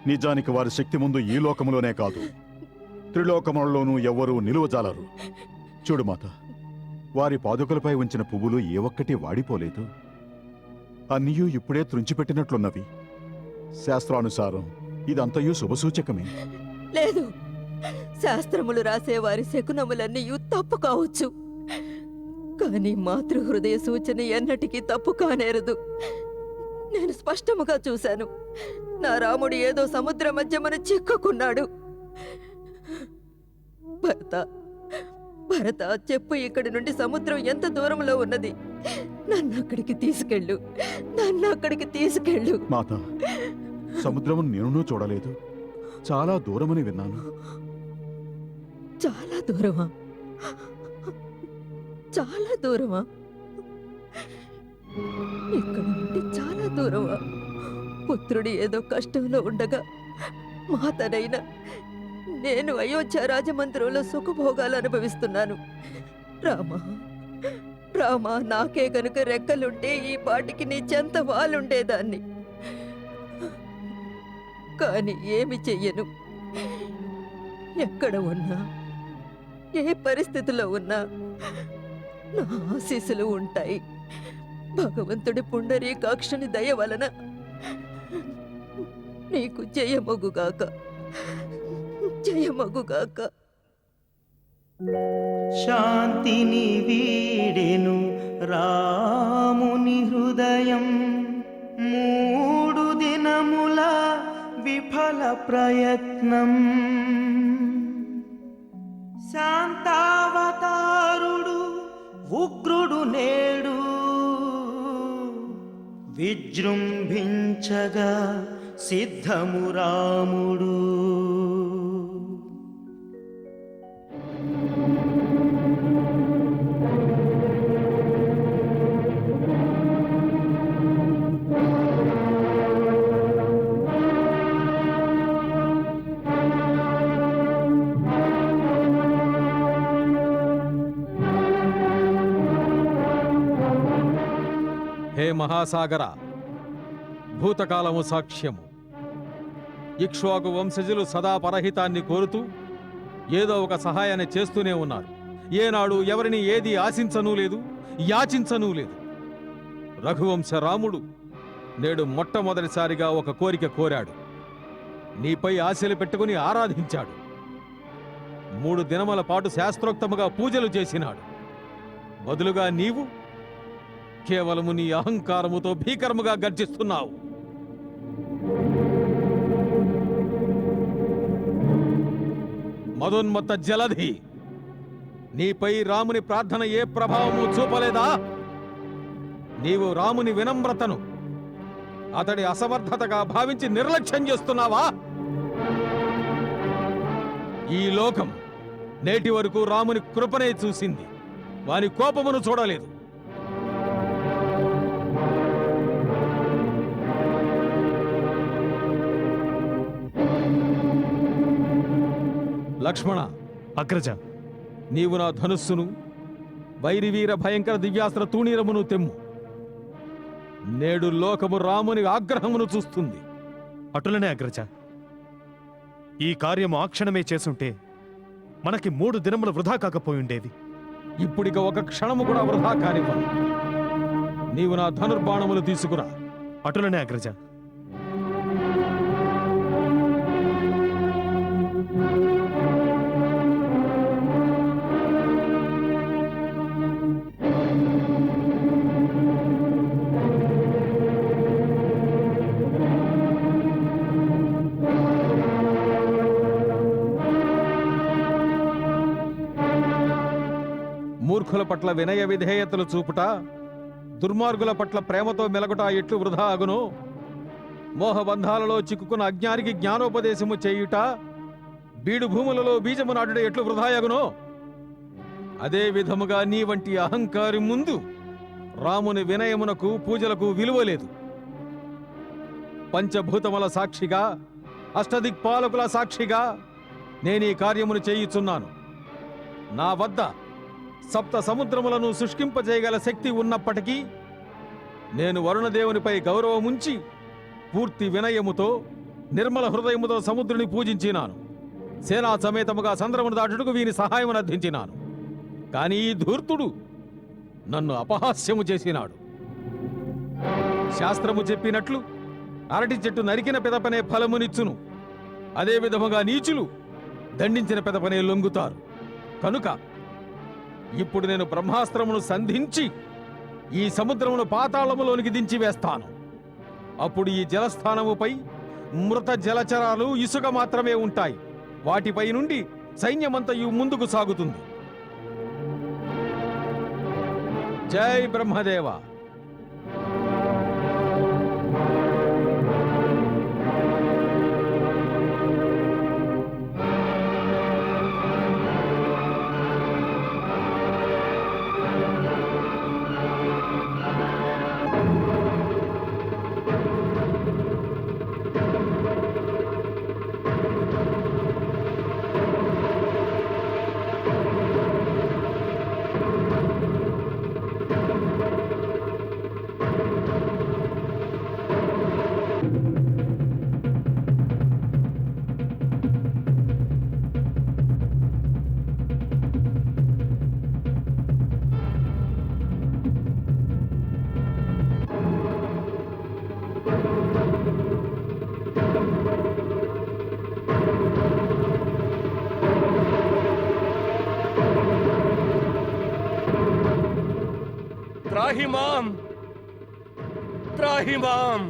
నిజానికి వారి శక్తి ముందు ఈ లోకములోనే కాదు, త్రిలోకములలోనూ ఎవ్వరూ నిలువజాలరు. చూడు మాత, వారి పాదుకలపై ఉంచిన పువ్వులు ఏ ఒక్కటి వాడిపోలేదు. అన్నీయూ ఇప్పుడే త్రుంచిపెట్టినట్లున్నవి. శాస్త్రానుసారం ఇదంతయూ శుభసూచకమే. లేదు, శాస్త్రములు రాసే వారి శకునములన్నీ తప్పు కావచ్చు, కానీ మాతృహృదయ సూచన ఎన్నటికీ తప్పు కానేరదు. నేను స్పష్టముగా చూశాను. నా రాముడు ఏదో సముద్ర మధ్యమన చిక్కుకున్నాడు. భరత, భరత, చెప్పు, ఇక్కడి నుండి సముద్రం ఎంత దూరంలో ఉన్నది? నన్ను అక్కడికి తీసుకెళ్ళు, నన్ను అక్కడికి తీసుకెళ్ళు. మాత, సముద్రము నేను చూడలేదు, చాలా దూరమని విన్నాను. చాలా దూరమా? చాలా దూరమా? ఇక్కడ నుండి చాలా దూరమా? పుత్రుడు ఏదో కష్టంలో ఉండగా మాతనైనా నేను అయోధ్య రాజమందిరంలో సుఖభోగాలు అనుభవిస్తున్నాను. రామా, రామా, నాకే కనుక రెక్కలుంటే ఈ పాటికి నీ చెంత వాలుండేదాన్ని. కానీ ఏమి చెయ్యను. ఎక్కడ ఉన్నా, ఏ పరిస్థితిలో ఉన్నా నా ఆశీస్సులు ఉంటాయి. భగవంతుడి పుండరీకాక్షుని దయ వలన నీకు జయమగుగాక, జయమగుగాక. శాంతిని వీడెను రాముని హృదయం, 3 దినముల విఫల ప్రయత్నం. శాంతావతారుడు ఉగ్రుడు నేడు విజృంభించగా సిద్ధము రాముడు. హే మహాసాగర, భూతకాలము సాక్ష్యము. ఇక్ష్వాకు వంశజులు సదా పరహితాన్ని కోరుతూ ఏదో ఒక సహాయాన్ని చేస్తూనే ఉన్నారు. ఏనాడు ఎవరిని ఏది ఆశించనూ లేదు, యాచించనూ లేదు. రఘువంశ రాముడు నేడు మొట్టమొదటిసారిగా ఒక కోరిక కోరాడు. నీపై ఆశలు పెట్టుకుని ఆరాధించాడు. 3 దినముల పాటు శాస్త్రోక్తముగా పూజలు చేసినాడు. బదులుగా నీవు కేవలము నీ అహంకారముతో భీకరముగా గర్జిస్తున్నావు. మదోన్మత్త జలధి, నీపై రాముని ప్రార్థన ఏ ప్రభావము చూపలేదా? నీవు రాముని వినమ్రతను అతడి అసమర్థతగా భావించి నిర్లక్ష్యం చేస్తున్నావా? ఈ లోకం నేటి వరకు రాముని కృపనే చూసింది, వాని కోపమును చూడలేదు. లక్ష్మణ, అగ్రజ, నీవు నా ధనుస్సును, వైరివీర భయంకర దివ్యాస్త్ర తూణీరమును తెమ్ము. నేడు లోకము రాముని ఆగ్రహమును చూస్తుంది. అటులనే అగ్రజ. ఈ కార్యము ఆ క్షణమే చేసుంటే మనకి 3 దినములు వృధా కాకపోయిండేది. ఇప్పుడిక ఒక క్షణము కూడా వృధా కానివ్వను. నీవు నా ధనుర్బాణములు తీసుకురా. అటులనే అగ్రజ. మూర్ఖుల పట్ల వినయ విధేయతలు చూపుట, దుర్మార్గుల పట్ల ప్రేమతో మెలగుట ఎట్లు వృధా అగునో మోహబంధాలలో చిక్కుకున్న అజ్ఞానికి జ్ఞానోపదేశము చేయుట, బీడు భూములలో బీజము నాటుట ఎట్లు వృధాయగునో అదే విధముగా నీ వంటి అహంకారి ముందు రాముని వినయమునకు పూజలకు విలువలేదు. పంచభూతముల సాక్షిగా, అష్టదిక్పాలకుల సాక్షిగా నేనీ కార్యమును చేయుచున్నాను. నా వద్ద సప్త సముద్రములను శుష్కింపజేయగల శక్తి ఉన్నప్పటికీ నేను వరుణదేవునిపై గౌరవముంచి పూర్తి వినయముతో నిర్మల హృదయముతో సముద్రుని పూజించినాను. సేనా సమేతముగా సంద్రమును దాటుటకు వీని సహాయమును అర్థించినాను. కానీ ఈ ధూర్తుడు నన్ను అపహాస్యము చేసినాడు. శాస్త్రము చెప్పినట్లు అరటి చెట్టు నరికిన పెదపనే ఫలమునిచ్చును. అదే విధముగా నీచులు దండించిన పెదపనే లొంగుతారు. కనుక ఇప్పుడు నేను బ్రహ్మాస్త్రమును సంధించి ఈ సముద్రమును పాతాళములోనికి దించి వేస్తాను. అప్పుడు ఈ జలస్థానముపై మృత జలచరాలు ఇసుక మాత్రమే ఉంటాయి. వాటిపై నుండి సైన్యమంతయు ముందుకు సాగుతుంది. జై బ్రహ్మదేవ. త్రాహిమాం త్రాహిమాం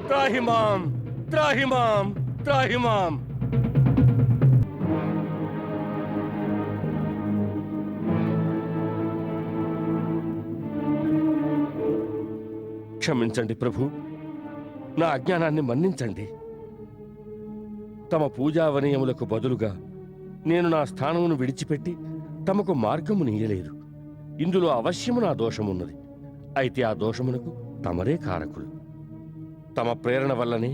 త్రాహిమాం త్రాహిమాం త్రాహిమాం. క్షమించండి ప్రభు, నా అజ్ఞానాన్ని మన్నించండి. తమ పూజావనయములకు బదులుగా నేను నా స్థానమును విడిచిపెట్టి తమకు మార్గము నీయలేదు. ఇందులో అవశ్యము నా దోషమున్నది. అయితే ఆ దోషమునకు తమరే కారకులు. తమ ప్రేరణ వల్లనే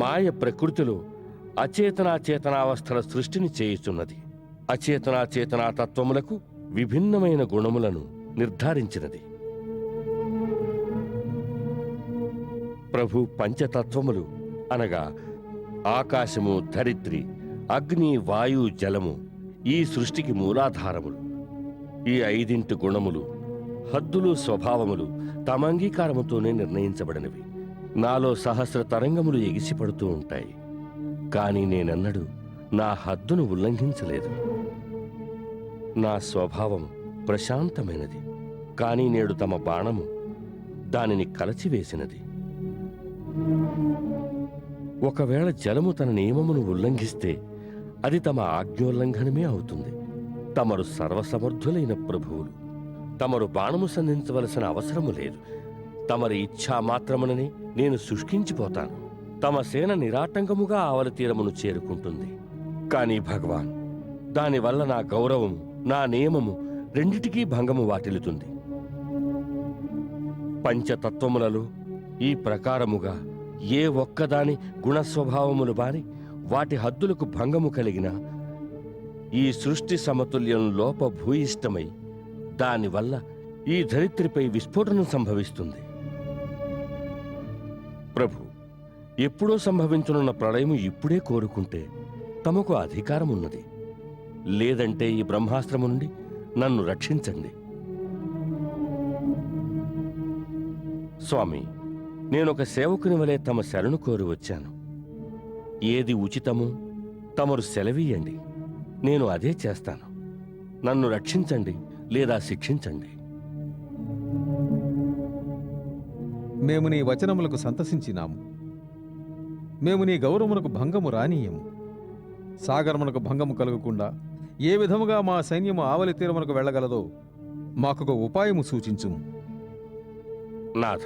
మాయ ప్రకృతిలో అచేతనాచేతనావస్థల సృష్టిని చేయుచున్నది. అచేతనాచేతనా తత్వములకు విభిన్నమైన గుణములను నిర్ధారించినది. ప్రభు పంచతత్వములు అనగా ఆకాశము, ధరిత్రి, అగ్ని, వాయు, జలము ఈ సృష్టికి మూలాధారములు. ఈ 5 గుణములు, హద్దులు, స్వభావములు తమ అంగీకారముతోనే నిర్ణయించబడినవి. నాలో సహస్ర తరంగములు ఎగిసిపడుతూ ఉంటాయి. కానీ నేనెన్నడూ నా హద్దును ఉల్లంఘించలేదు. నా స్వభావం ప్రశాంతమైనది. కానీ నేడు తమ బాణము దానిని కలచివేసినది. ఒకవేళ జలము తన నియమమును ఉల్లంఘిస్తే అది తమ ఆజ్ఞోల్లంఘనమే అవుతుంది. తమరు సర్వసమర్థులైన ప్రభువులు. తమరు బాణము సంధించవలసిన అవసరము లేదు. తమరి ఇచ్ఛా మాత్రముననే నేను శుష్కించిపోతాను. తమ సేన నిరాటంకముగా ఆవలి తీరమును చేరుకుంటుంది. కానీ భగవాన్, దానివల్ల నా గౌరవము, నా నియమము రెండిటికీ భంగము వాటిల్లుతుంది. పంచతత్వములలో ఈ ప్రకారముగా ఏ ఒక్కదాని గుణస్వభావములు బారి వాటి హద్దులకు భంగము కలిగిన ఈ సృష్టి సమతుల్యం లోపభూయిష్టమై దానివల్ల ఈ ధరిత్రిపై విస్ఫోటనం సంభవిస్తుంది. ప్రభు, ఎప్పుడో సంభవించనున్న ప్రళయము ఇప్పుడే కోరుకుంటే తమకు అధికారం ఉన్నది. లేదంటే ఈ బ్రహ్మాస్త్రము నుండి నన్ను రక్షించండి. స్వామి, నేనొక సేవకుని వలె తమ శరణు కోరి వచ్చాను. ఏది ఉచితమో తమరు సెలవీయండి, నేను అదే చేస్తాను. నన్ను రక్షించండి లేదా శిక్షించండి. మేము నీ వచనములకు సంతసించినాము. మేము నీ గౌరవమునకు భంగము రానీయము. సాగరమునకు భంగము కలగకుండా ఏ విధముగా మా సైన్యము ఆవలి తీరమునకు వెళ్ళగలదో మాకొక ఉపాయము సూచించుము. నాథ,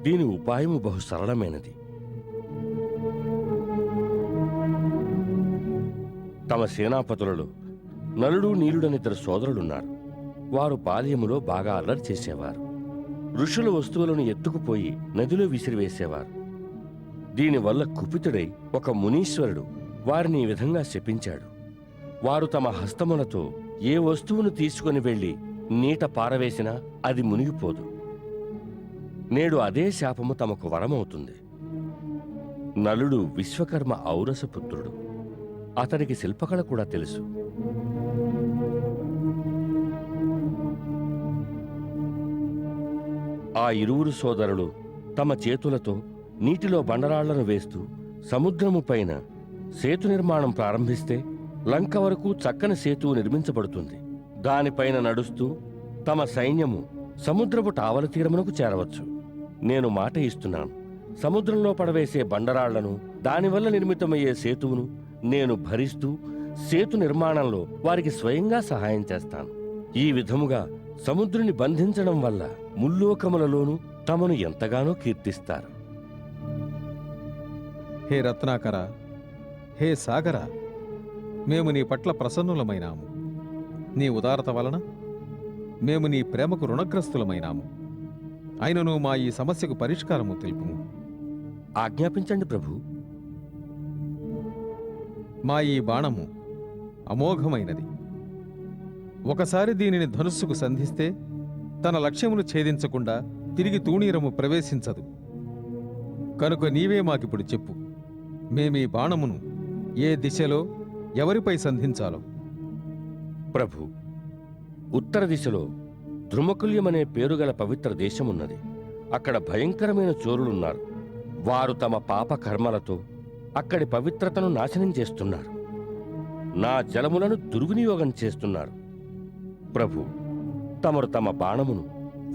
దీని ఉపాయము బహు సరళమైనది. తమ సేనాపతులలో నలుడు నీలుడనిద్దరు సోదరులున్నారు. వారు బాల్యములో బాగా అల్లరి చేసేవారు. ఋషుల వస్తువులను ఎత్తుకుపోయి నదిలో విసిరివేసేవారు. దీనివల్ల కుపితుడై ఒక మునీశ్వరుడు వారిని ఈ విధంగా శపించాడు. వారు తమ హస్తములతో ఏ వస్తువును తీసుకుని వెళ్లి నీట పారవేసినా అది మునిగిపోదు. నేడు అదే శాపము తమకు వరమవుతుంది. నలుడు విశ్వకర్మ ఔరసపుత్రుడు. అతనికి శిల్పకళ కూడా తెలుసు. ఆ ఇరువురు సోదరులు తమ చేతులతో నీటిలో బండరాళ్లను వేస్తూ సముద్రము పైన సేతు నిర్మాణం ప్రారంభిస్తే లంక వరకు చక్కని సేతువు నిర్మించబడుతుంది. దానిపైన నడుస్తూ తమ సైన్యము సముద్రపు టావల తీరమునకు చేరవచ్చు. నేను మాట ఇస్తున్నాను, సముద్రంలో పడవేసే బండరాళ్లను, దానివల్ల నిర్మితమయ్యే సేతువును నేను భరిస్తూ సేతు నిర్మాణంలో వారికి స్వయంగా సహాయం చేస్తాను. ఈ విధముగా సముద్రుని బంధించడం వల్ల ముల్లోకములలోనూ తమను ఎంతగానో కీర్తిస్తారు. హే రత్నాకర, హే సాగర, మేము నీ పట్ల ప్రసన్నులమైనాము. నీ ఉదారత వలన మేము నీ ప్రేమకు రుణగ్రస్తులమైనాము. అయినను మా ఈ సమస్యకు పరిష్కారము తెలుపుము. ఆజ్ఞాపించండి ప్రభు. మా ఈ బాణము అమోఘమైనది. ఒకసారి దీనిని ధనుస్సుకు సంధిస్తే తన లక్ష్యమును ఛేదించకుండా తిరిగి తూణీరము ప్రవేశించదు. కనుక నీవే మాకిప్పుడు చెప్పు, మేమీ బాణమును ఏ దిశలో ఎవరిపై సంధించాలో. ప్రభు, ఉత్తర దిశలో ద్రుమకుల్యమనే పేరుగల పవిత్ర దేశమున్నది. అక్కడ భయంకరమైన చోరులున్నారు. వారు తమ పాప కర్మలతో అక్కడి పవిత్రతను నాశనం చేస్తున్నారు. నా జలములను దుర్వినియోగం చేస్తున్నారు. ప్రభు, తమరు తమ బాణమును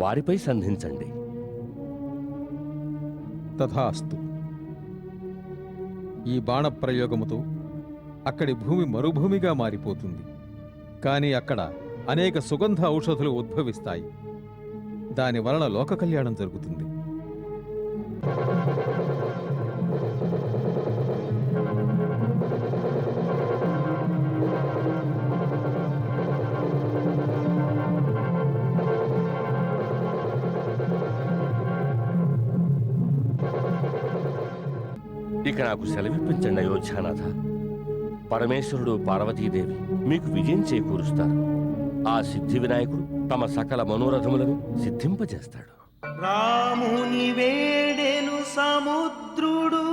వారిపై సంధించండి. తథాస్తు. ఈ బాణప్రయోగముతో అక్కడి భూమి మరుభూమిగా మారిపోతుంది. కానీ అక్కడ అనేక సుగంధ ఔషధులు ఉద్భవిస్తాయి. దాని వలన లోక కళ్యాణం జరుగుతుంది. ఇక నాకు సెలవిప్పించండి అయోధ్యానాథ. పరమేశ్వరుడు పార్వతీదేవి మీకు విజయం చేకూరుస్తారు. ఆ సిద్ధి వినాయకుడు తమ సకల మనోరథములను సిద్ధింపజేస్తాడు. రాముని వేడెను సముద్రుడు,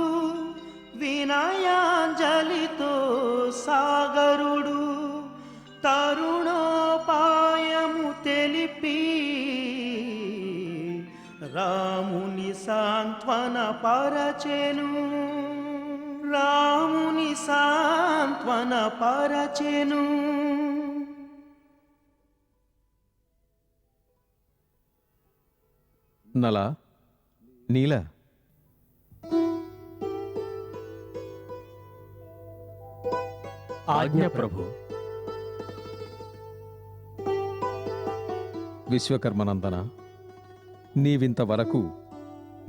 వినయాంజలితో సాగరుడు, తరుణోపాయము తెలిపి రాముని సాంత్వన పరచెను, రాముని సాంత్వన పరచెను. నల, నీల, ఆజ్ఞ ప్రభు. విశ్వకర్మనందన, నీవింతవరకు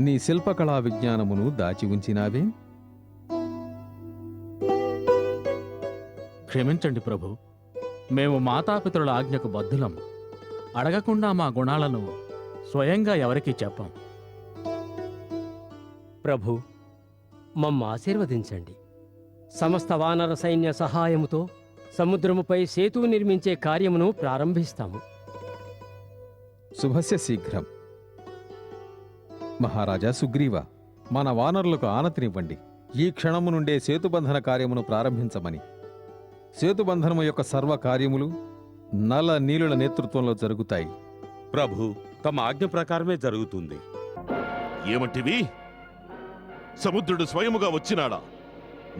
నీ శిల్పకళా విజ్ఞానమును దాచి ఉంచినావే? క్షమించండి ప్రభు, మేము మాతాపితరుల ఆజ్ఞకు బద్ధులం. అడగకుండా మా గుణాలను స్వయంగా ఎవరికీ చెప్పం. ప్రభు, మమ్మ ఆశీర్వదించండి. సమస్త వానర సైన్య సహాయముతో సముద్రముపై సేతు నిర్మించే కార్యమును ప్రారంభిస్తాము. శుభస్య శీఘ్రం. మహారాజా సుగ్రీవ, మన వానరులకు ఆనతినివ్వండి. ఈ క్షణము నుండే సేతుబంధన కార్యమును ప్రారంభించమని. సేతుబంధనము యొక్క సర్వ కార్యములు నల నీలుల నేతృత్వంలో జరుగుతాయి. ప్రభు, తమ ఆజ్ఞ ప్రకారమే జరుగుతుంది. ఏమంటివి? సముద్రుడు స్వయముగా వచ్చినాడా?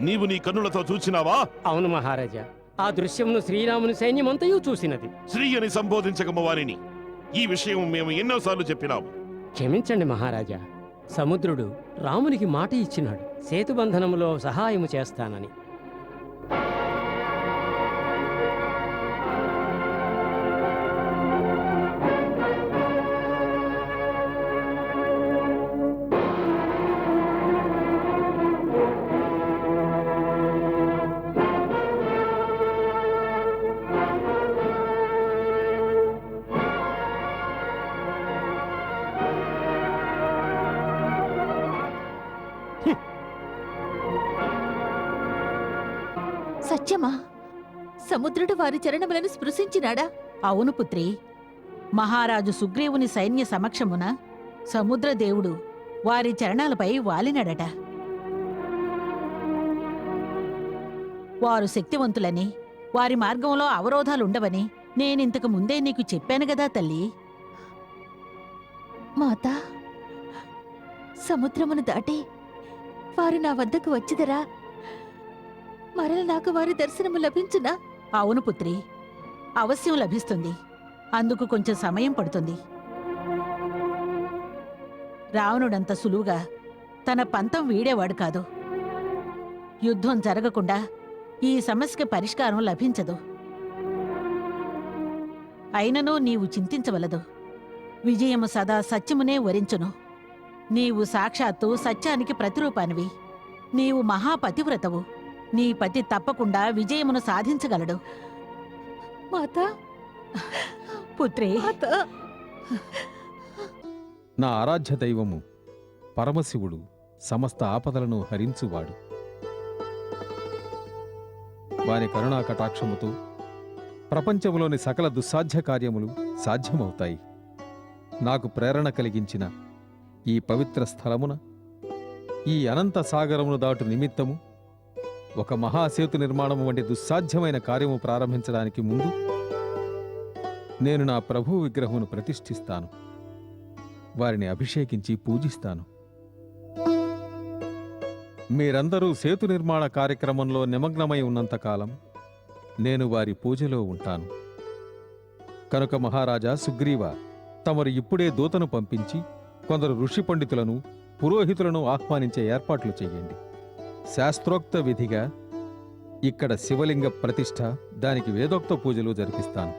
నీవు నీ కన్నులతో చూచినావా? అవును మహారాజా, ఆ దృశ్యమును శ్రీరాముని సైన్యమంతయు చూసినది. శ్రీ అని సంబోధించకమ్మ వారిని. ఈ విషయం మేము ఎన్నోసార్లు చెప్పినాము. క్షమించండి మహారాజా, సముద్రుడు రామునికి మాట ఇచ్చినాడు సేతుబంధనములో సహాయము చేస్తానని. సముద్రుడు వారి చరణములను స్పృశించినాడా? అవును పుత్రి. మహారాజు సుగ్రీవుని సైన్య సమక్షమున సముద్రదేవుడు వారి చరణాలపై వాలినడట. వారు శక్తివంతులని, వారి మార్గంలో అవరోధాలుండవని నేనింతకు ముందే నీకు చెప్పాను గదా తల్లి. మాతా, సముద్రమును దాటి వారు నా వద్దకు వచ్చిదరా? మరల నాకు వారి దర్శనము లభించునా? అవును పుత్రి, అవశ్యం లభిస్తుంది. అందుకు కొంచెం సమయం పడుతుంది. రావణుడంత సులువుగా తన పంతం వీడేవాడు కాదు. యుద్ధం జరగకుండా ఈ సమస్యకి పరిష్కారం లభించదు. అయినను నీవు చింతించవలదు. విజయము సదా సత్యమునే వరించును. నీవు సాక్షాత్తు సత్యానికి ప్రతిరూపానివి. నీవు మహాపతివ్రతవు. నీ పతి తప్పకుండా విజయమును సాధించగలడు. మాతా, పుత్రి, నా ఆరాధ్య దైవము పరమశివుడు సమస్త ఆపదలను హరించువాడు. వారి కరుణా కటాక్షముతో ప్రపంచంలోని సకల దుస్సాధ్య కార్యములు సాధ్యమవుతాయి. నాకు ప్రేరణ కలిగించిన ఈ పవిత్ర స్థలమున ఈ అనంత సాగరమును దాటు నిమిత్తము ఒక మహాసేతు నిర్మాణము వంటి దుస్సాధ్యమైన కార్యము ప్రారంభించడానికి ముందు నేను నా ప్రభువు విగ్రహమును ప్రతిష్ఠిస్తాను. వారిని అభిషేకించి పూజిస్తాను. మీరందరూ సేతు నిర్మాణ కార్యక్రమంలో నిమగ్నమై ఉన్నంతకాలం నేను వారి పూజలో ఉంటాను. కనుక మహారాజా సుగ్రీవ, తమరు ఇప్పుడే దూతను పంపించి కొందరు ఋషి పండితులను, పురోహితులను ఆహ్వానించే ఏర్పాట్లు చెయ్యండి. శాస్త్రోక్త విధిగా ఇక్కడ శివలింగ ప్రతిష్ఠ, దానికి వేదోక్త పూజలు జరిపిస్తాను.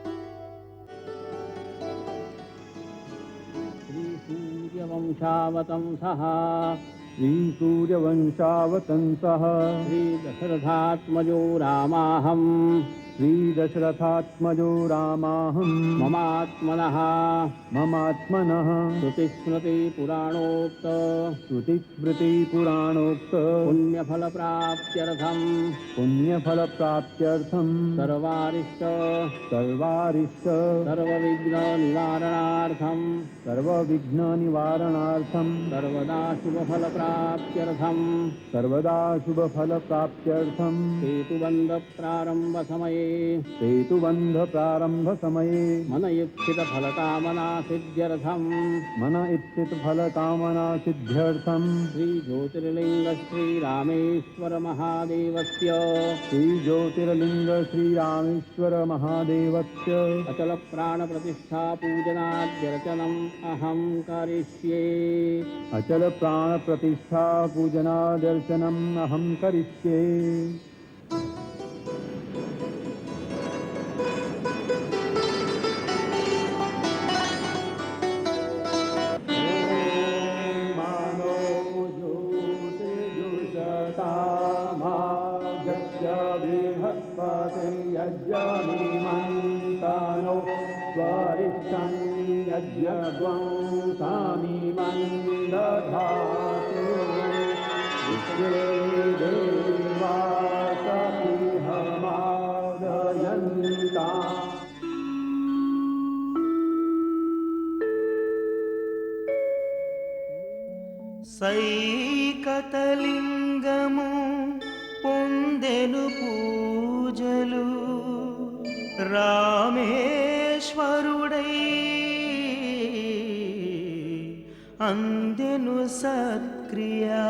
श्रीसूर्यवंशावतंसः श्रीदशरथात्मजो रामाहं श्रीदशरथात्मजो रामाहं ममात्मनः श्रुतिस्मृतिपुराणोक्त पुण्यफलप्राप्त्यर्थं सर्वारिष्ट सर्वविघ्ननिवारणार्थं सर्वदा शुभफलप्राप्त्यर्थं सेतुबन्ध प्रारंभ समये मन इप्सितफलकामना सिद्ध्यर्थं श्रीज्योतिर्लिंग श्रीरामेश्वर महादेवस्य अचल प्राण प्रतिष्ठा पूजनाद्यर्चनम् अहं करिष्ये। अचल प्राण प्रतिष्ठा पूजनादर्शनम् अहं करिष्ये। సైకతలింగము పొందెను పూజలు రామేశ్వరుడై అందెను సత్క్రియా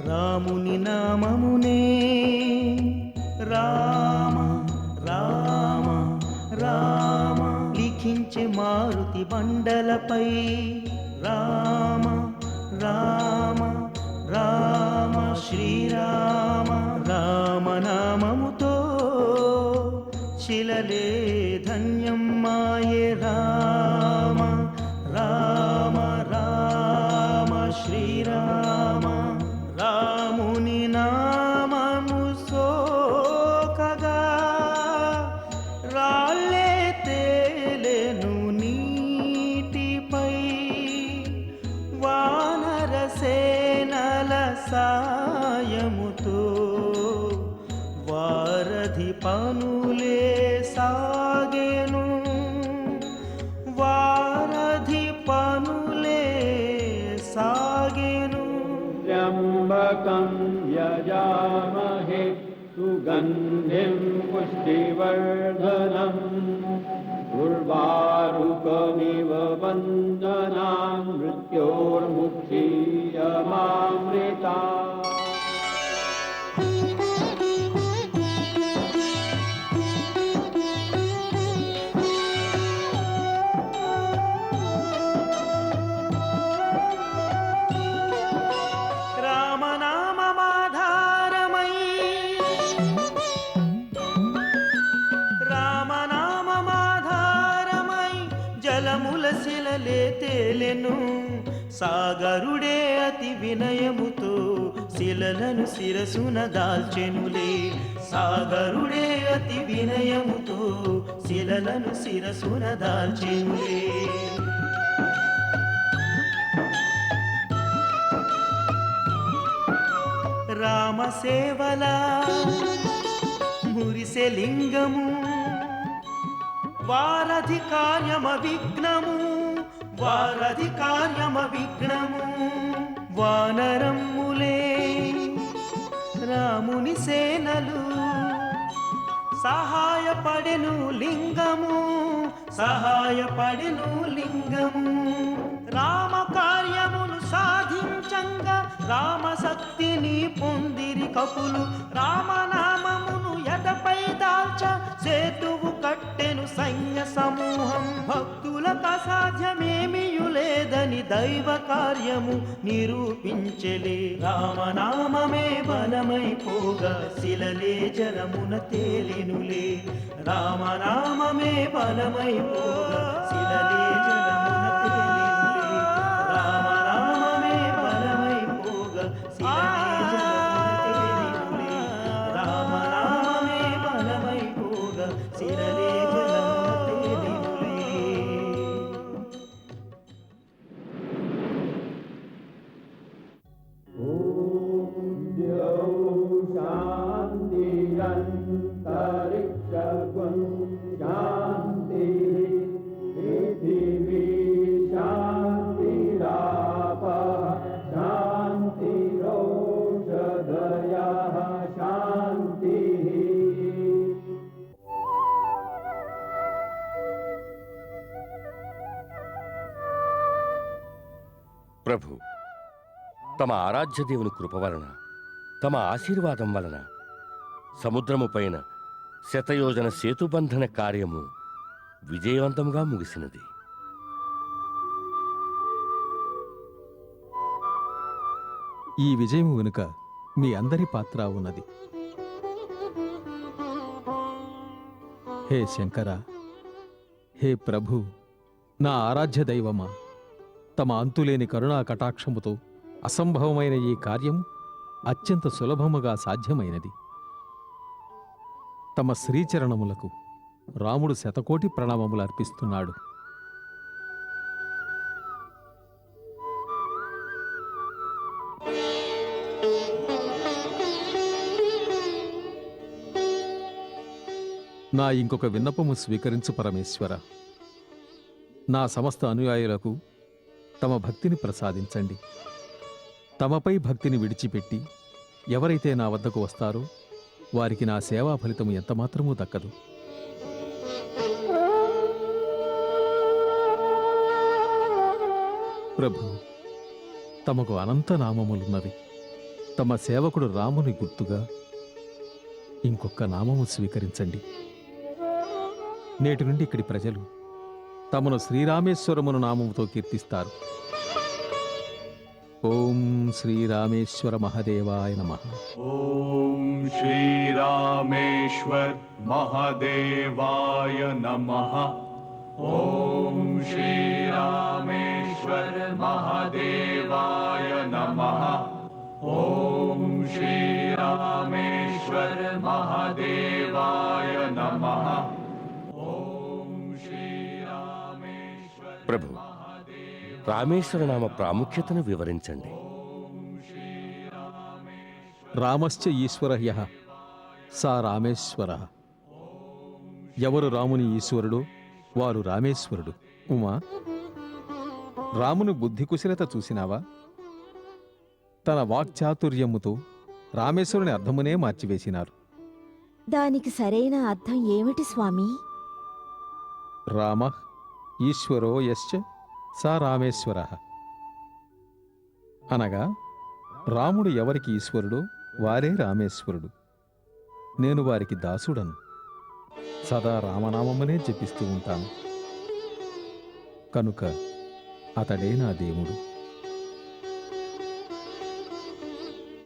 రాముని నామమునే రామ రామ రామ లిఖించే మారుతి బండలపై రామ రామ రామ శ్రీరామ రామనామముతో శిలలే ధన్యమ్మాయే రామ రామ రామ శ్రీరామ రాముని నామము సోకగా రాళ్ళే తేలే సాయముతో వారధి పనులే సాగెను, వారధి పనులే సాగెను. त्र्यम्बकं यजामहे सुगन्धिं पुष्टिवर्धनम् उर्वारुकमिव वन्दनां मृत्योर्मुक्षीयमामृता. తేలెను సాగరుడే అతి వినయముతో శిలలను శిరసున దాల్చెనులే. సాగరుడే అతి వినయముతో శిలలను శిరసున దాల్చెనులే. రామ సేవల మురిసె లింగము, వారధి కార్యమ విఘ్నము, వారధి కార్యమ విఘ్నము. వానరమ్ములే రాముని సేనలు సహాయపడెను లింగము, సహాయపడెను లింగము. రామ కార్యమును సాధించంగా రామ శక్తిని పొందిరి కపులు. రామనామమును ఎటపై దాల్చ సేతువు కట్టెను సైన్య సమూహం. భక్తులకు అసాధ్యమేమియు లేదని దైవ కార్యము నిరూపించెలే. రామనామమే బలమైపోగా శిలలే జలమున తేలినులే. రామనామమే బలమైపోగా శిలలే జలమున తేలినులే. రామనామమే బలమైపోగా శిలలే జలమున తేలినులే. రామనామమే బలమైపోగా శిలలే జలమున తేలినులే. शान्तिरन्तरिक्षगुं शान्तिः पृथिवी शान्तिरापः शान्तिरोषधयः शान्तिः. ప్రభు, తమ ఆరాధ్య దేవుని కృప వలన, తమ ఆశీర్వాదం వలన సముద్రము పైన శతయోజన సేతుబంధన కార్యము విజయవంతంగా ముగిసినది. ఈ విజయం వెనుక మీ అందరి పాత్ర ఉన్నది. హే శంకర, హే ప్రభు, నా ఆరాధ్య దైవమా, తమ అంతులేని కరుణా కటాక్షముతో అసంభవమైన ఈ కార్యం అత్యంత సులభముగా సాధ్యమైనది. తమ శ్రీచరణములకు రాముడు శతకోటి ప్రణామములు అర్పిస్తున్నాడు. నా ఇంకొక విన్నపము స్వీకరించు పరమేశ్వర. నా సమస్త అనుయాయులకు తమ భక్తిని ప్రసాదించండి. తమపై భక్తిని విడిచిపెట్టి ఎవరైతే నా వద్దకు వస్తారో వారికి నా సేవా ఫలితము ఎంతమాత్రమూ దక్కదు. ప్రభు, తమకు అనంత నామములున్నవి. తమ సేవకుడు రాముని గుర్తుగా ఇంకొక నామము స్వీకరించండి. నేటి నుండి ఇక్కడి ప్రజలు తమను శ్రీరామేశ్వరమును నామముతో కీర్తిస్తారు. ఓం శ్రీరామేశ్వర మహదేవాయ నమః. ఓం శ్రీరామేశ్వర్ మహదేవాయ నమః. ఓం శ్రీరామేశ్వర్ మహదేవాయ నమః. ఓం శ్రీరామేశ్వర్ మహదేవాయ నమః. ప్రభు, రామేశ్వర నామ ప్రాముఖ్యతను వివరించండి. రామశ్చ ఈశ్వరయ్య సా రామేశ్వర. ఎవరు రాముని ఈశ్వరుడు వారు రామేశ్వరుడు. ఉమా, రాముని బుద్ధి కుశలత చూసినావా? తన వాక్చాతుర్యముతో రామేశ్వరుని అర్థమునే మార్చివేసినారు. దానికి సరైన అర్థం ఏమిటి స్వామి? రామ ఈశ్వరో యశ్చ సా రామేశ్వర. అనగా రాముడు ఎవరికి ఈశ్వరుడో వారే రామేశ్వరుడు. నేను వారికి దాసుడను. సదా రామనామమునే జపిస్తూ ఉంటాను. కనుక అతడే నా దేవుడు.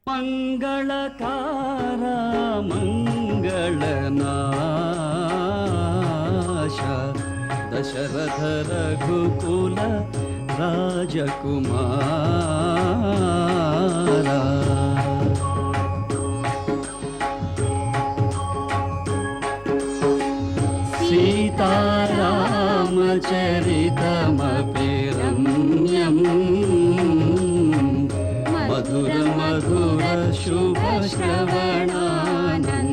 మంగళకార మంగళనాశ దశరథ రఘుకుల రాజకుమార. సీతారామచరితమపి రమ్యం మధుర మధుర శుభ శ్రవణానందం